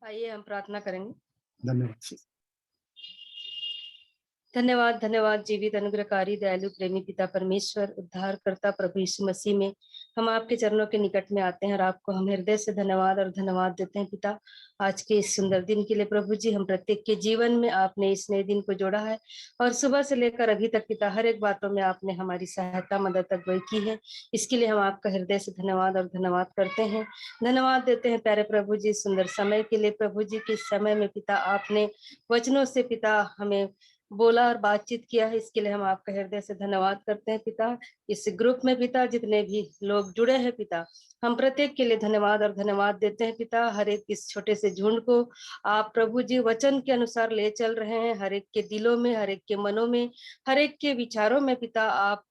आइए हम प्रार्थना करेंगे। धन्यवाद। धन्यवाद, धन्यवाद जीवित अनुग्रहकारी दयालु प्रेमी पिता परमेश्वर उद्धारकर्ता प्रभु यीशु मसीह में हम आपके चरणों के निकट में आते हैं और आपको हम हृदय से धन्यवाद और धन्यवाद देते हैं पिता। आज के इस सुंदर दिन के लिए प्रभु जी, हम प्रत्येक के जीवन में आपने इस नए दिन को जोड़ा है और सुबह से लेकर अभी तक पिता हर एक बातों में आपने हमारी सहायता मदद अगुवाई की है। इसके लिए हम आपका हृदय से धन्यवाद और धन्यवाद करते हैं। धन्यवाद देते हैं प्यारे प्रभु जी सुंदर समय के लिए प्रभु जी के समय में पिता आपने वचनों से पिता हमें बोला और बातचीत किया है। इसके लिए हम आपका हृदय से धन्यवाद करते हैं पिता। इस ग्रुप में पिता जितने भी लोग जुड़े हैं पिता, हम प्रत्येक के लिए धन्यवाद और धन्यवाद देते हैं पिता। हर एक इस छोटे से झुंड को आप प्रभु जी वचन के अनुसार ले चल रहे हैं। हर एक के दिलों में, हर एक के मनों में, हर एक के विचारों में पिता आप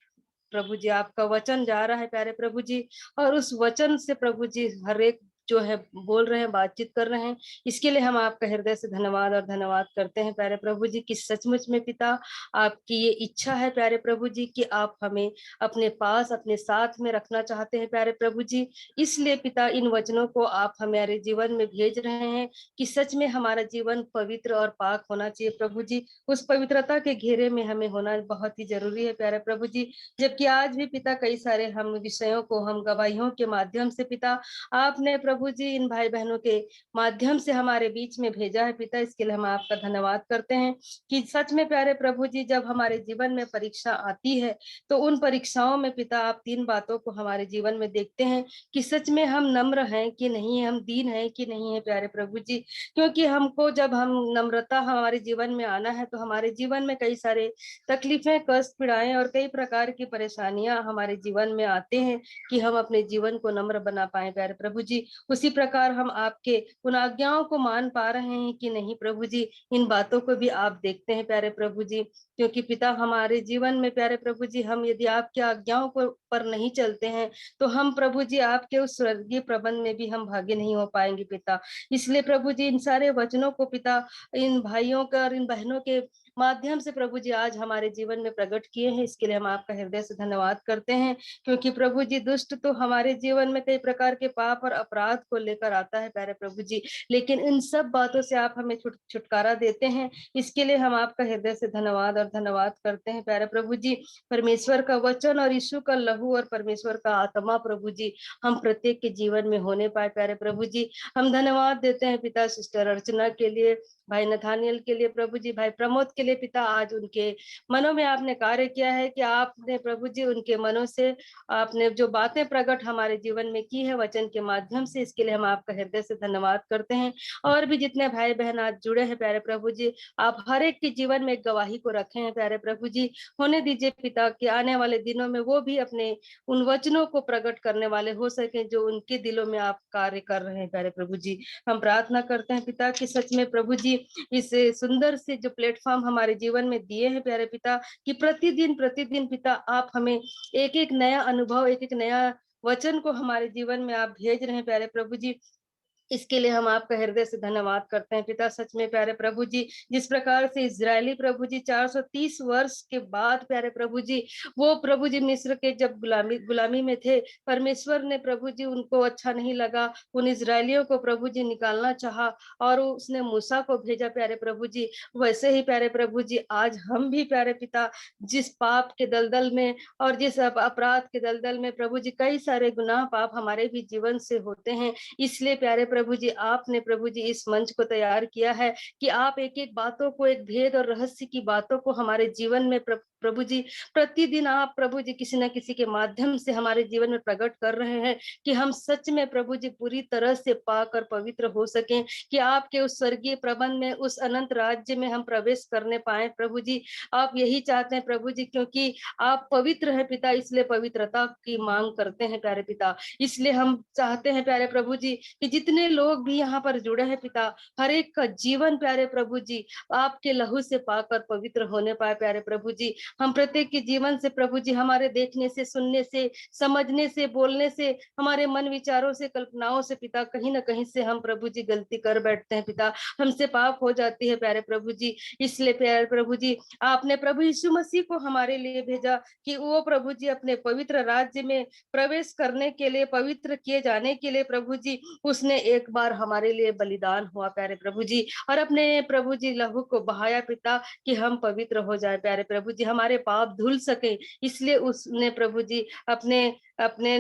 प्रभु जी आपका वचन जा रहा है प्यारे प्रभु जी, और उस वचन से प्रभु जी हर एक जो है बोल रहे हैं, बातचीत कर रहे हैं। इसके लिए हम आपका हृदय से धन्यवाद और धन्यवाद करते हैं प्यारे प्रभु जी कि सचमुच में पिता आपकी ये इच्छा है प्यारे प्रभु जी कि आप हमें अपने पास, अपने साथ में रखना चाहते हैं प्यारे प्रभु जी। इसलिए पिता इन वचनों को आप हमारे जीवन में भेज रहे हैं कि सच में हमारा जीवन पवित्र और पाक होना चाहिए प्रभु जी। उस पवित्रता के घेरे में हमें होना बहुत ही जरूरी है प्यारे प्रभु जी। जबकि आज भी पिता कई सारे हम विषयों को हम गवाहियों के माध्यम से पिता आपने प्रभु जी इन भाई बहनों के माध्यम से हमारे बीच में भेजा है पिता। इसके लिए हम आपका धन्यवाद करते हैं कि सच में प्यारे प्रभु जी जब हमारे जीवन में परीक्षा आती है तो उन परीक्षाओं में पिता आप 3 बातों को हमारे जीवन में देखते हैं कि सच में हम नम्र हैं कि नहीं, हम दीन हैं कि नहीं है प्यारे प्रभु जी। क्योंकि हमको जब हम नम्रता हमारे जीवन में आना है तो हमारे जीवन में कई सारे तकलीफें, कष्ट, पीड़ाएं और कई प्रकार की परेशानियां हमारे जीवन में आते हैं कि हम अपने जीवन को नम्र बना पाए प्यारे प्रभु जी। उसी प्रकार हम आपके उन आज्ञाओं को मान पा रहे हैं कि नहीं प्रभु जी, इन बातों को भी आप देखते हैं प्यारे प्रभु जी। क्योंकि पिता हमारे जीवन में प्यारे प्रभु जी हम यदि आपकी आज्ञाओं को पर नहीं चलते हैं तो हम प्रभु जी आपके उस स्वर्गीय प्रबंध में भी हम भागी नहीं हो पाएंगे पिता। इसलिए प्रभु जी इन सारे वचनों को पिता इन भाइयों का और इन बहनों के माध्यम से प्रभु जी आज हमारे जीवन में प्रकट किए हैं। इसके लिए हम आपका हृदय से धन्यवाद करते हैं। क्योंकि प्रभु जी दुष्ट तो हमारे जीवन में कई प्रकार के पाप और अपराध को लेकर आता है प्यारे प्रभु जी, लेकिन इन सब बातों से आप हमें छुटकारा देते हैं। इसके लिए हम आपका हृदय से धन्यवाद और धन्यवाद करते हैं प्यारे प्रभु जी। परमेश्वर का वचन और यीशु का लहू और परमेश्वर का आत्मा प्रभु जी हम प्रत्येक के जीवन में होने पाए प्यारे प्रभु जी। हम धन्यवाद देते हैं पिता सिस्टर अर्चना के लिए, भाई नथानियल के लिए प्रभु जी, भाई प्रमोद के लिए पिता। आज उनके मनों में आपने कार्य किया है कि आपने प्रभु जी उनके मनों से आपने जो बातें प्रकट हमारे जीवन में की है वचन के माध्यम से, इसके लिए हम आपका हृदय से धन्यवाद करते हैं। और भी जितने भाई बहन आज जुड़े हैं प्यारे प्रभु जी, आप हर एक के जीवन में एक गवाही को रखे हैं प्यारे प्रभु जी। होने दीजिए पिता कि आने वाले दिनों में वो भी अपने उन वचनों को प्रकट करने वाले हो सके जो उनके दिलों में आप कार्य कर रहे हैं प्यारे प्रभु जी। हम प्रार्थना करते हैं पिता कि सच में प्रभु जी इस सुंदर से जो प्लेटफॉर्म हमारे जीवन में दिए हैं प्यारे पिता, कि प्रतिदिन प्रतिदिन पिता आप हमें एक एक नया अनुभव, एक एक नया वचन को हमारे जीवन में आप भेज रहे हैं प्यारे प्रभु जी। इसके लिए हम आपका हृदय से धन्यवाद करते हैं पिता। सच में प्यारे प्रभु जी जिस प्रकार से इजरायली प्रभु जी 430 वर्ष के बाद प्यारे प्रभु जी वो प्रभु जी मिस्र के जब गुलामी में थे, परमेश्वर ने प्रभु जी उनको अच्छा नहीं लगा, उन इजरायलियों को प्रभु जी निकालना चाहा और उसने मूसा को भेजा प्यारे प्रभु जी। वैसे ही प्यारे प्रभु जी आज हम भी प्यारे पिता जिस पाप के दलदल में और जिस अपराध के दलदल में प्रभु जी कई सारे गुनाह पाप हमारे भी जीवन से होते हैं, इसलिए प्यारे प्रभु जी आपने प्रभु जी इस मंच को तैयार किया है कि आप एक एक बातों को, एक भेद और रहस्य की बातों को हमारे जीवन में प्रभु जी प्रतिदिन आप प्रभु जी किसी न किसी के माध्यम से हमारे जीवन में प्रकट कर रहे हैं कि हम सच में प्रभु जी पूरी तरह से पाक और पवित्र हो सकें, कि आपके उस स्वर्गीय प्रबंध में, उस अनंत राज्य में हम प्रवेश करने पाए प्रभु जी। आप यही चाहते हैं प्रभु जी, क्योंकि आप पवित्र हैं पिता, इसलिए पवित्रता की मांग करते हैं प्यारे पिता। इसलिए हम चाहते हैं प्यारे प्रभु जी कि जितने लोग भी यहाँ पर जुड़े हैं पिता, हर एक का जीवन प्यारे प्रभु जी आपके लहू से पाकर पवित्र होने पाए प्यारे प्रभु जी। हम प्रत्येक के जीवन से प्रभु जी हमारे देखने से, सुनने से, समझने से, बोलने से, हमारे मन विचारों से, कल्पनाओं से पिता कहीं ना कहीं से हम प्रभु जी गलती कर बैठते हैं पिता, हमसे पाप हो जाती है प्यारे प्रभु जी। इसलिए प्यारे प्रभु जी आपने प्रभु यीशु मसीह को हमारे लिए भेजा कि वो प्रभु जी अपने पवित्र राज्य में प्रवेश करने के लिए, पवित्र किए जाने के लिए प्रभु जी उसने एक बार हमारे लिए बलिदान हुआ प्यारे प्रभु जी, और अपने प्रभु जी लहू को बहाया पिता कि हम पवित्र हो जाए प्यारे प्रभु जी, हमारे पाप धुल सके, इसलिए उसने प्रभु जी अपने अपने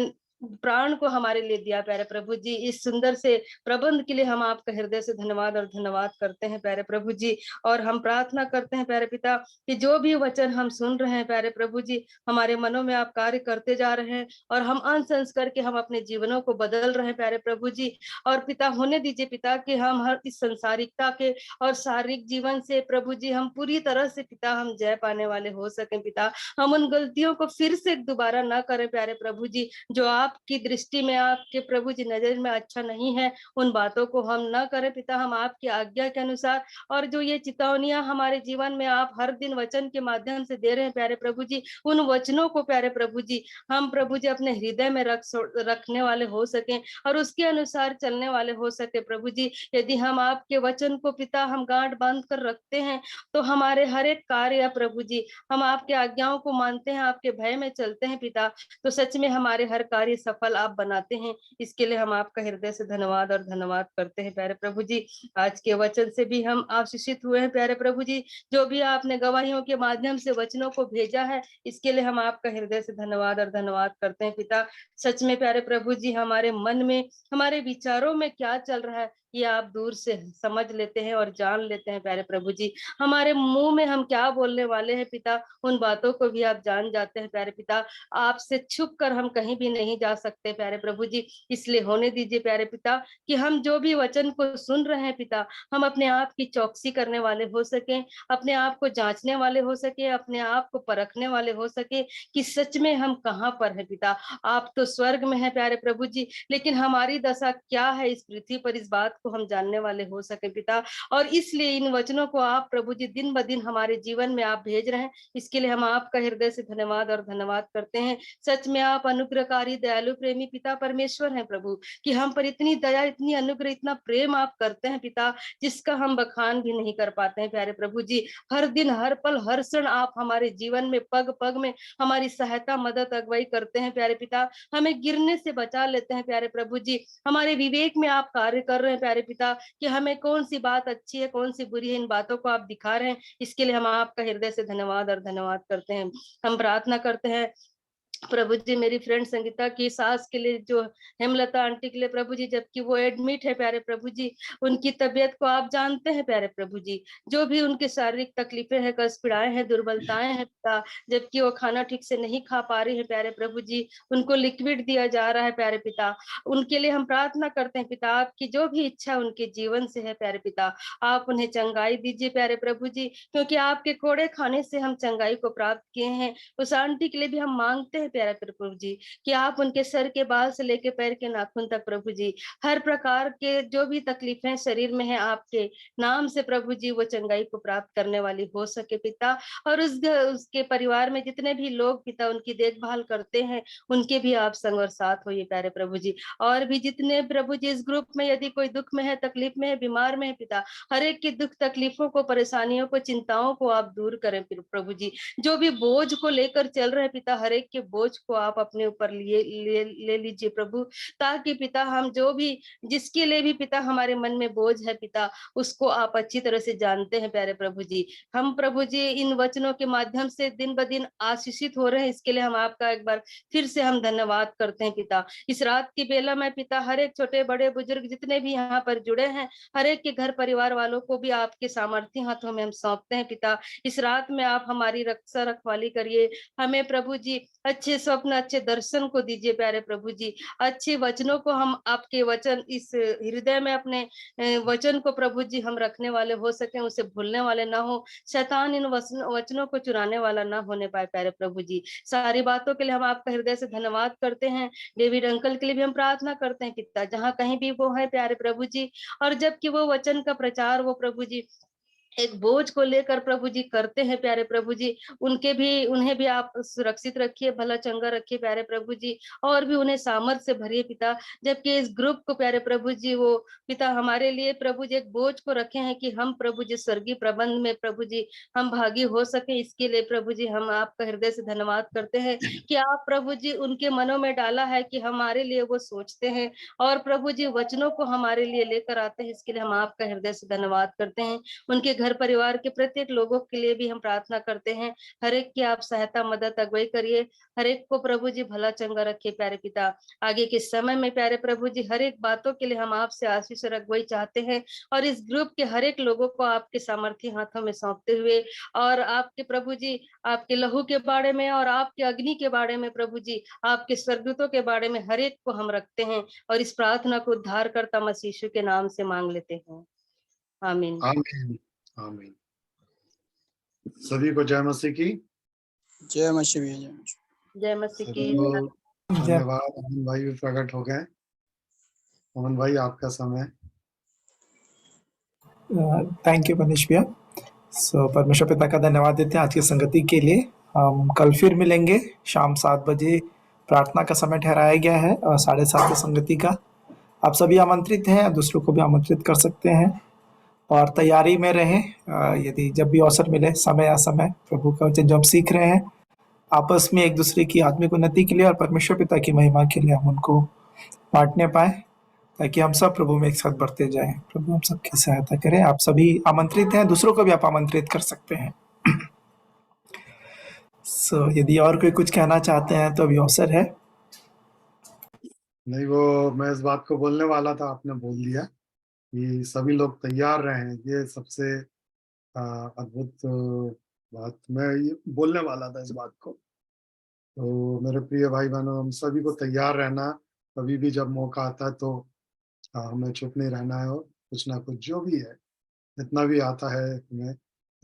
प्राण को हमारे लिए दिया प्यारे प्रभु जी। इस सुंदर से प्रबंध के लिए हम आपका हृदय से धन्यवाद और धन्यवाद करते हैं प्यारे प्रभु जी। और हम प्रार्थना करते हैं प्यारे पिता कि जो भी वचन हम सुन रहे हैं प्यारे प्रभु जी, हमारे मनों में आप कार्य करते जा रहे हैं और हम अंश करके हम अपने जीवनों को बदल रहे हैं प्यारे प्रभु जी। और पिता होने दीजिए पिता कि हम हर इस संसारिकता के और शारीरिक जीवन से प्रभु जी हम पूरी तरह से पिता हम जय पाने वाले हो सके पिता। हम उन गलतियों को फिर से दोबारा ना करें प्यारे प्रभु जी, जो आपकी दृष्टि में आपके प्रभु जी नजर में अच्छा नहीं है, उन बातों को हम ना करें पिता। हम आपकी आज्ञा के अनुसार और जो ये चेतावनियां हमारे जीवन में आप हर दिन वचन के माध्यम से दे रहे हैं प्यारे प्रभु जी, उन वचनों को प्यारे प्रभु जी हम प्रभु जी अपने हृदय में रखने वाले हो सके और उसके अनुसार चलने वाले हो सके प्रभु जी। यदि हम आपके वचन को पिता हम गांठ बांध कर रखते हैं तो हमारे हर एक कार्य प्रभु जी हम आपके आज्ञाओं को मानते हैं, आपके भय में चलते हैं पिता, तो सच में हमारे हर कार्य सफल आप बनाते हैं। इसके लिए हम आपका हृदय से धन्यवाद और धन्यवाद करते हैं प्यारे प्रभु जी। आज के वचन से भी हम आशीषित हुए हैं प्यारे प्रभु जी, जो भी आपने गवाहियों के माध्यम से वचनों को भेजा है, इसके लिए हम आपका हृदय से धन्यवाद और धन्यवाद करते हैं पिता। सच में प्यारे प्रभु जी हमारे मन में हमारे विचारों में क्या चल रहा है ये आप दूर से समझ लेते हैं और जान लेते हैं प्यारे प्रभु जी। हमारे मुंह में हम क्या बोलने वाले हैं पिता, उन बातों को भी आप जान जाते हैं प्यारे पिता। आपसे छुप कर हम कहीं भी नहीं जा सकते प्यारे प्रभु जी, इसलिए होने दीजिए प्यारे पिता कि हम जो भी वचन को सुन रहे हैं पिता, हम अपने आप की चौकसी करने वाले हो सके, अपने आप को जांचने वाले हो सके, अपने आप को परखने वाले हो सके कि सच में हम कहाँ पर है पिता। आप तो स्वर्ग में है प्यारे प्रभु जी, लेकिन हमारी दशा क्या है इस पृथ्वी पर, इस बात को हम जानने वाले हो सके पिता। और इसलिए इन वचनों को आप प्रभु जी दिन ब दिन हमारे जीवन में आप भेज रहे हैं, इसके लिए हम आपका हृदय से धन्यवाद और धन्यवाद करते हैं। सच में आप अनुग्रहकारी दयालु प्रेमी पिता परमेश्वर हैं प्रभु, कि हम पर इतनी दया इतनी अनुग्रह इतना प्रेम आप करते हैं पिता, जिसका हम बखान भी नहीं कर पाते हैं प्यारे प्रभु जी। हर दिन हर पल हर क्षण आप हमारे जीवन में पग पग में हमारी सहायता मदद अगुवाई करते हैं प्यारे पिता, हमें गिरने से बचा लेते हैं प्यारे प्रभु जी। हमारे विवेक में आप कार्य कर रहे हैं प्यारे पिता कि हमें कौन सी बात अच्छी है कौन सी बुरी है, इन बातों को आप दिखा रहे हैं, इसके लिए हम आपका हृदय से धन्यवाद और धन्यवाद करते हैं। हम प्रार्थना करते हैं प्रभु जी मेरी फ्रेंड संगीता की सास के लिए, जो हेमलता आंटी के लिए प्रभु जी, जबकि वो एडमिट है प्यारे प्रभु जी, उनकी तबीयत को आप जानते हैं प्यारे प्रभु जी, जो भी उनकी शारीरिक तकलीफें हैं, कष्ट पीड़ाएं हैं, दुर्बलताएं हैं पिता, जबकि वो खाना ठीक से नहीं खा पा रही है प्यारे प्रभु जी, उनको लिक्विड दिया जा रहा है प्यारे पिता, उनके लिए हम प्रार्थना करते हैं पिता, आपकी जो भी इच्छा उनके जीवन से है प्यारे पिता, आप उन्हें चंगाई दीजिए प्यारे प्रभु जी, क्योंकि आपके कोड़े खाने से हम चंगाई को प्राप्त किए हैं। उस आंटी के लिए भी हम मांगते हैं प्यारे प्रभु जी कि आप उनके सर के बाल से लेके पैर के नाखून तक प्रभु जी हर प्रकार के जो भी तकलीफें शरीर में है, आपके नाम से प्रभु जी वो चंगाई को प्राप्त करने वाली हो सके पिता। और उसके परिवार में जितने भी लोग पिता उनकी देखभाल करते हैं, उनके भी आप संग और साथ होइए प्यारे प्रभु जी। और भी जितने प्रभु जी इस ग्रुप में यदि कोई दुख में है, तकलीफ में है, बीमार में है पिता, हर एक की दुख तकलीफों को, परेशानियों को, चिंताओं को आप दूर करें प्रभु जी। जो भी बोझ को लेकर चल रहे पिता, हर एक के बोझ को आप अपने ऊपर ले लीजिए प्रभु, ताकि पिता हम जो भी जिसके लिए भी पिता हमारे मन में बोझ है पिता, उसको आप अच्छी तरह से जानते हैं प्यारे प्रभु जी। हम प्रभु जी इन वचनों के माध्यम से दिन ब दिन आशीषित हो रहे हैं, इसके लिए हम आपका एक बार फिर से हम धन्यवाद करते हैं पिता। इस रात की बेला में पिता हर एक छोटे बड़े बुजुर्ग जितने भी यहाँ पर जुड़े हैं, हर एक के घर परिवार वालों को भी आपके सामर्थ्य हाथों में हम सौंपते हैं पिता। इस रात में आप हमारी रक्षा रखवाली करिए, हमें प्रभु जी अच्छे स्वप्न अच्छे दर्शन को दीजिए प्यारे प्रभु जी, अच्छे वचनों को हम आपके वचन इस हृदय में अपने वचन को प्रभु जी हम रखने वाले हो सके, उसे भूलने वाले ना हो, शैतान इन वचनों को चुराने वाला ना होने पाए प्यारे प्रभु जी। सारी बातों के लिए हम आपका हृदय से धन्यवाद करते हैं। डेविड अंकल के लिए भी हम प्रार्थना करते हैं पिता, जहाँ कहीं भी वो है प्यारे प्रभु जी, और जबकि वो वचन का प्रचार वो प्रभु जी एक बोझ को लेकर प्रभु जी करते हैं प्यारे प्रभु जी, उन्हें भी आप सुरक्षित रखिए, भला चंगा रखिए प्यारे प्रभु जी, और भी उन्हें सामर्थ से भरिए पिता। जबकि इस ग्रुप को प्यारे प्रभु जी वो पिता हमारे लिए प्रभु जी एक बोझ को रखे हैं कि हम प्रभु जी स्वर्गीय प्रबंध में प्रभु जी हम भागी हो सके। इसके लिए प्रभु जी हम आपका हृदय से धन्यवाद करते हैं कि आप प्रभु जी उनके मनों में डाला है कि हमारे लिए वो सोचते हैं और प्रभु जी वचनों को हमारे लिए लेकर आते हैं। इसके लिए हम आपका हृदय से धन्यवाद करते हैं। उनके घर परिवार के प्रत्येक लोगों के लिए भी हम प्रार्थना करते हैं, हर एक की आप सहायता मदद अगुवाई करिए, हर एक को प्रभु जी भला चंगा रखिए प्यारे पिता। आगे के समय में प्यारे प्रभु जी हर एक बातों के लिए हम आपसे आशीष और अगुवाई चाहते हैं और इस ग्रुप के हर एक लोगों को आपके सामर्थ्य हाथों में सौंपते हुए और आपके प्रभु जी आपके लहू के बारे में और आपके अग्नि के बारे में प्रभु जी आपके स्वर्गदूतों के बारे में हर एक को हम रखते हैं और इस प्रार्थना को उद्धारकर्ता मसीह यीशु के नाम से मांग लेते हैं, आमीन। आमीन आमीन। सभी को जय मसीह की। जय मसीह भैया, जय मसीह। जय मसीह सभी की। को धन्यवाद। अमन भाई भी प्रकट हो गए। अमन भाई आपका समय। थैंक यू मनीष भैया। सो परमेश्वर पिता का धन्यवाद देते हैं आज की संगति के लिए। हम कल फिर मिलेंगे शाम 7 बजे। प्रार्थना का समय ठहराया गया है और 7:30 संगति का। आप सभी आमंत्रित हैं, दूसरों को भी आमंत्रित कर सकते हैं और तैयारी में रहें। यदि जब भी अवसर मिले समय असमय प्रभु का वचन जो हम सीख रहे हैं आपस में एक दूसरे की आत्मिक उन्नति के लिए और परमेश्वर पिता की महिमा के लिए हम उनको बांटने पाए ताकि हम सब प्रभु में एक साथ बढ़ते जाएं। प्रभु हम सबकी सहायता करें। आप सभी आमंत्रित हैं, दूसरों को भी आप आमंत्रित कर सकते हैं। यदि और कोई कुछ कहना चाहते हैं तो अभी अवसर है। नहीं, वो मैं इस बात को बोलने वाला था, आपने बोल दिया कि सभी लोग तैयार रहें। ये सबसे अद्भुत बात, मैं ये बोलने वाला था इस बात को। तो मेरे प्रिय भाई बहनों, हम सभी को तैयार रहना, कभी भी जब मौका आता है तो हमें चुप नहीं रहना है और कुछ ना कुछ जो भी है, जितना भी आता है हमें,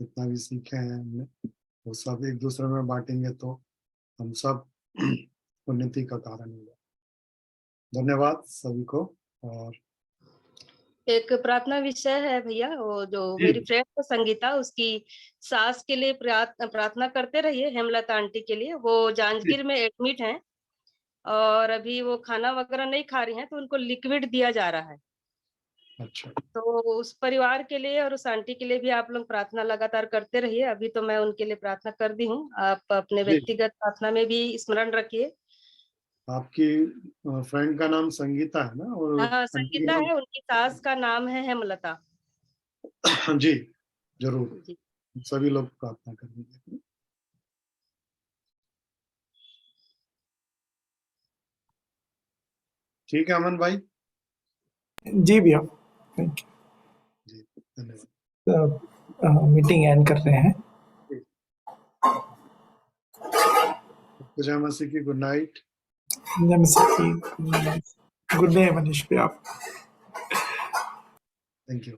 जितना भी सीखे हैं हमने, वो सब एक दूसरे में बांटेंगे तो हम सब उन्नति का कारण होगा। धन्यवाद सभी को। और एक प्रार्थना विषय है भैया, वो जो जी। मेरी फ्रेंड है संगीता, उसकी सास के लिए प्रार्थना करते रहिए, हेमलता आंटी के लिए। वो जांजगीर में एडमिट हैं और अभी वो खाना वगैरह नहीं खा रही हैं, तो उनको लिक्विड दिया जा रहा है। अच्छा, तो उस परिवार के लिए और उस आंटी के लिए भी आप लोग प्रार्थना लगातार करते रहिए। अभी तो मैं उनके लिए प्रार्थना कर दी हूँ, आप अपने जी। व्यक्तिगत प्रार्थना में भी स्मरण रखिए। आपकी फ्रेंड का नाम संगीता है ना? और हाँ, आंटी संगीता का है, उनकी सास का नाम है हेमलता। नाम? जी, जरूर जी। सभी लोग प्रार्थना करेंगे। ठीक है अमन भाई। जी भैया, थैंक जी, धन्यवाद। यू। मीटिंग एंड कर रहे हैं। जय मसीह की। Good night. जय मसीह की। गुड डे मनीष भैया। Thank you.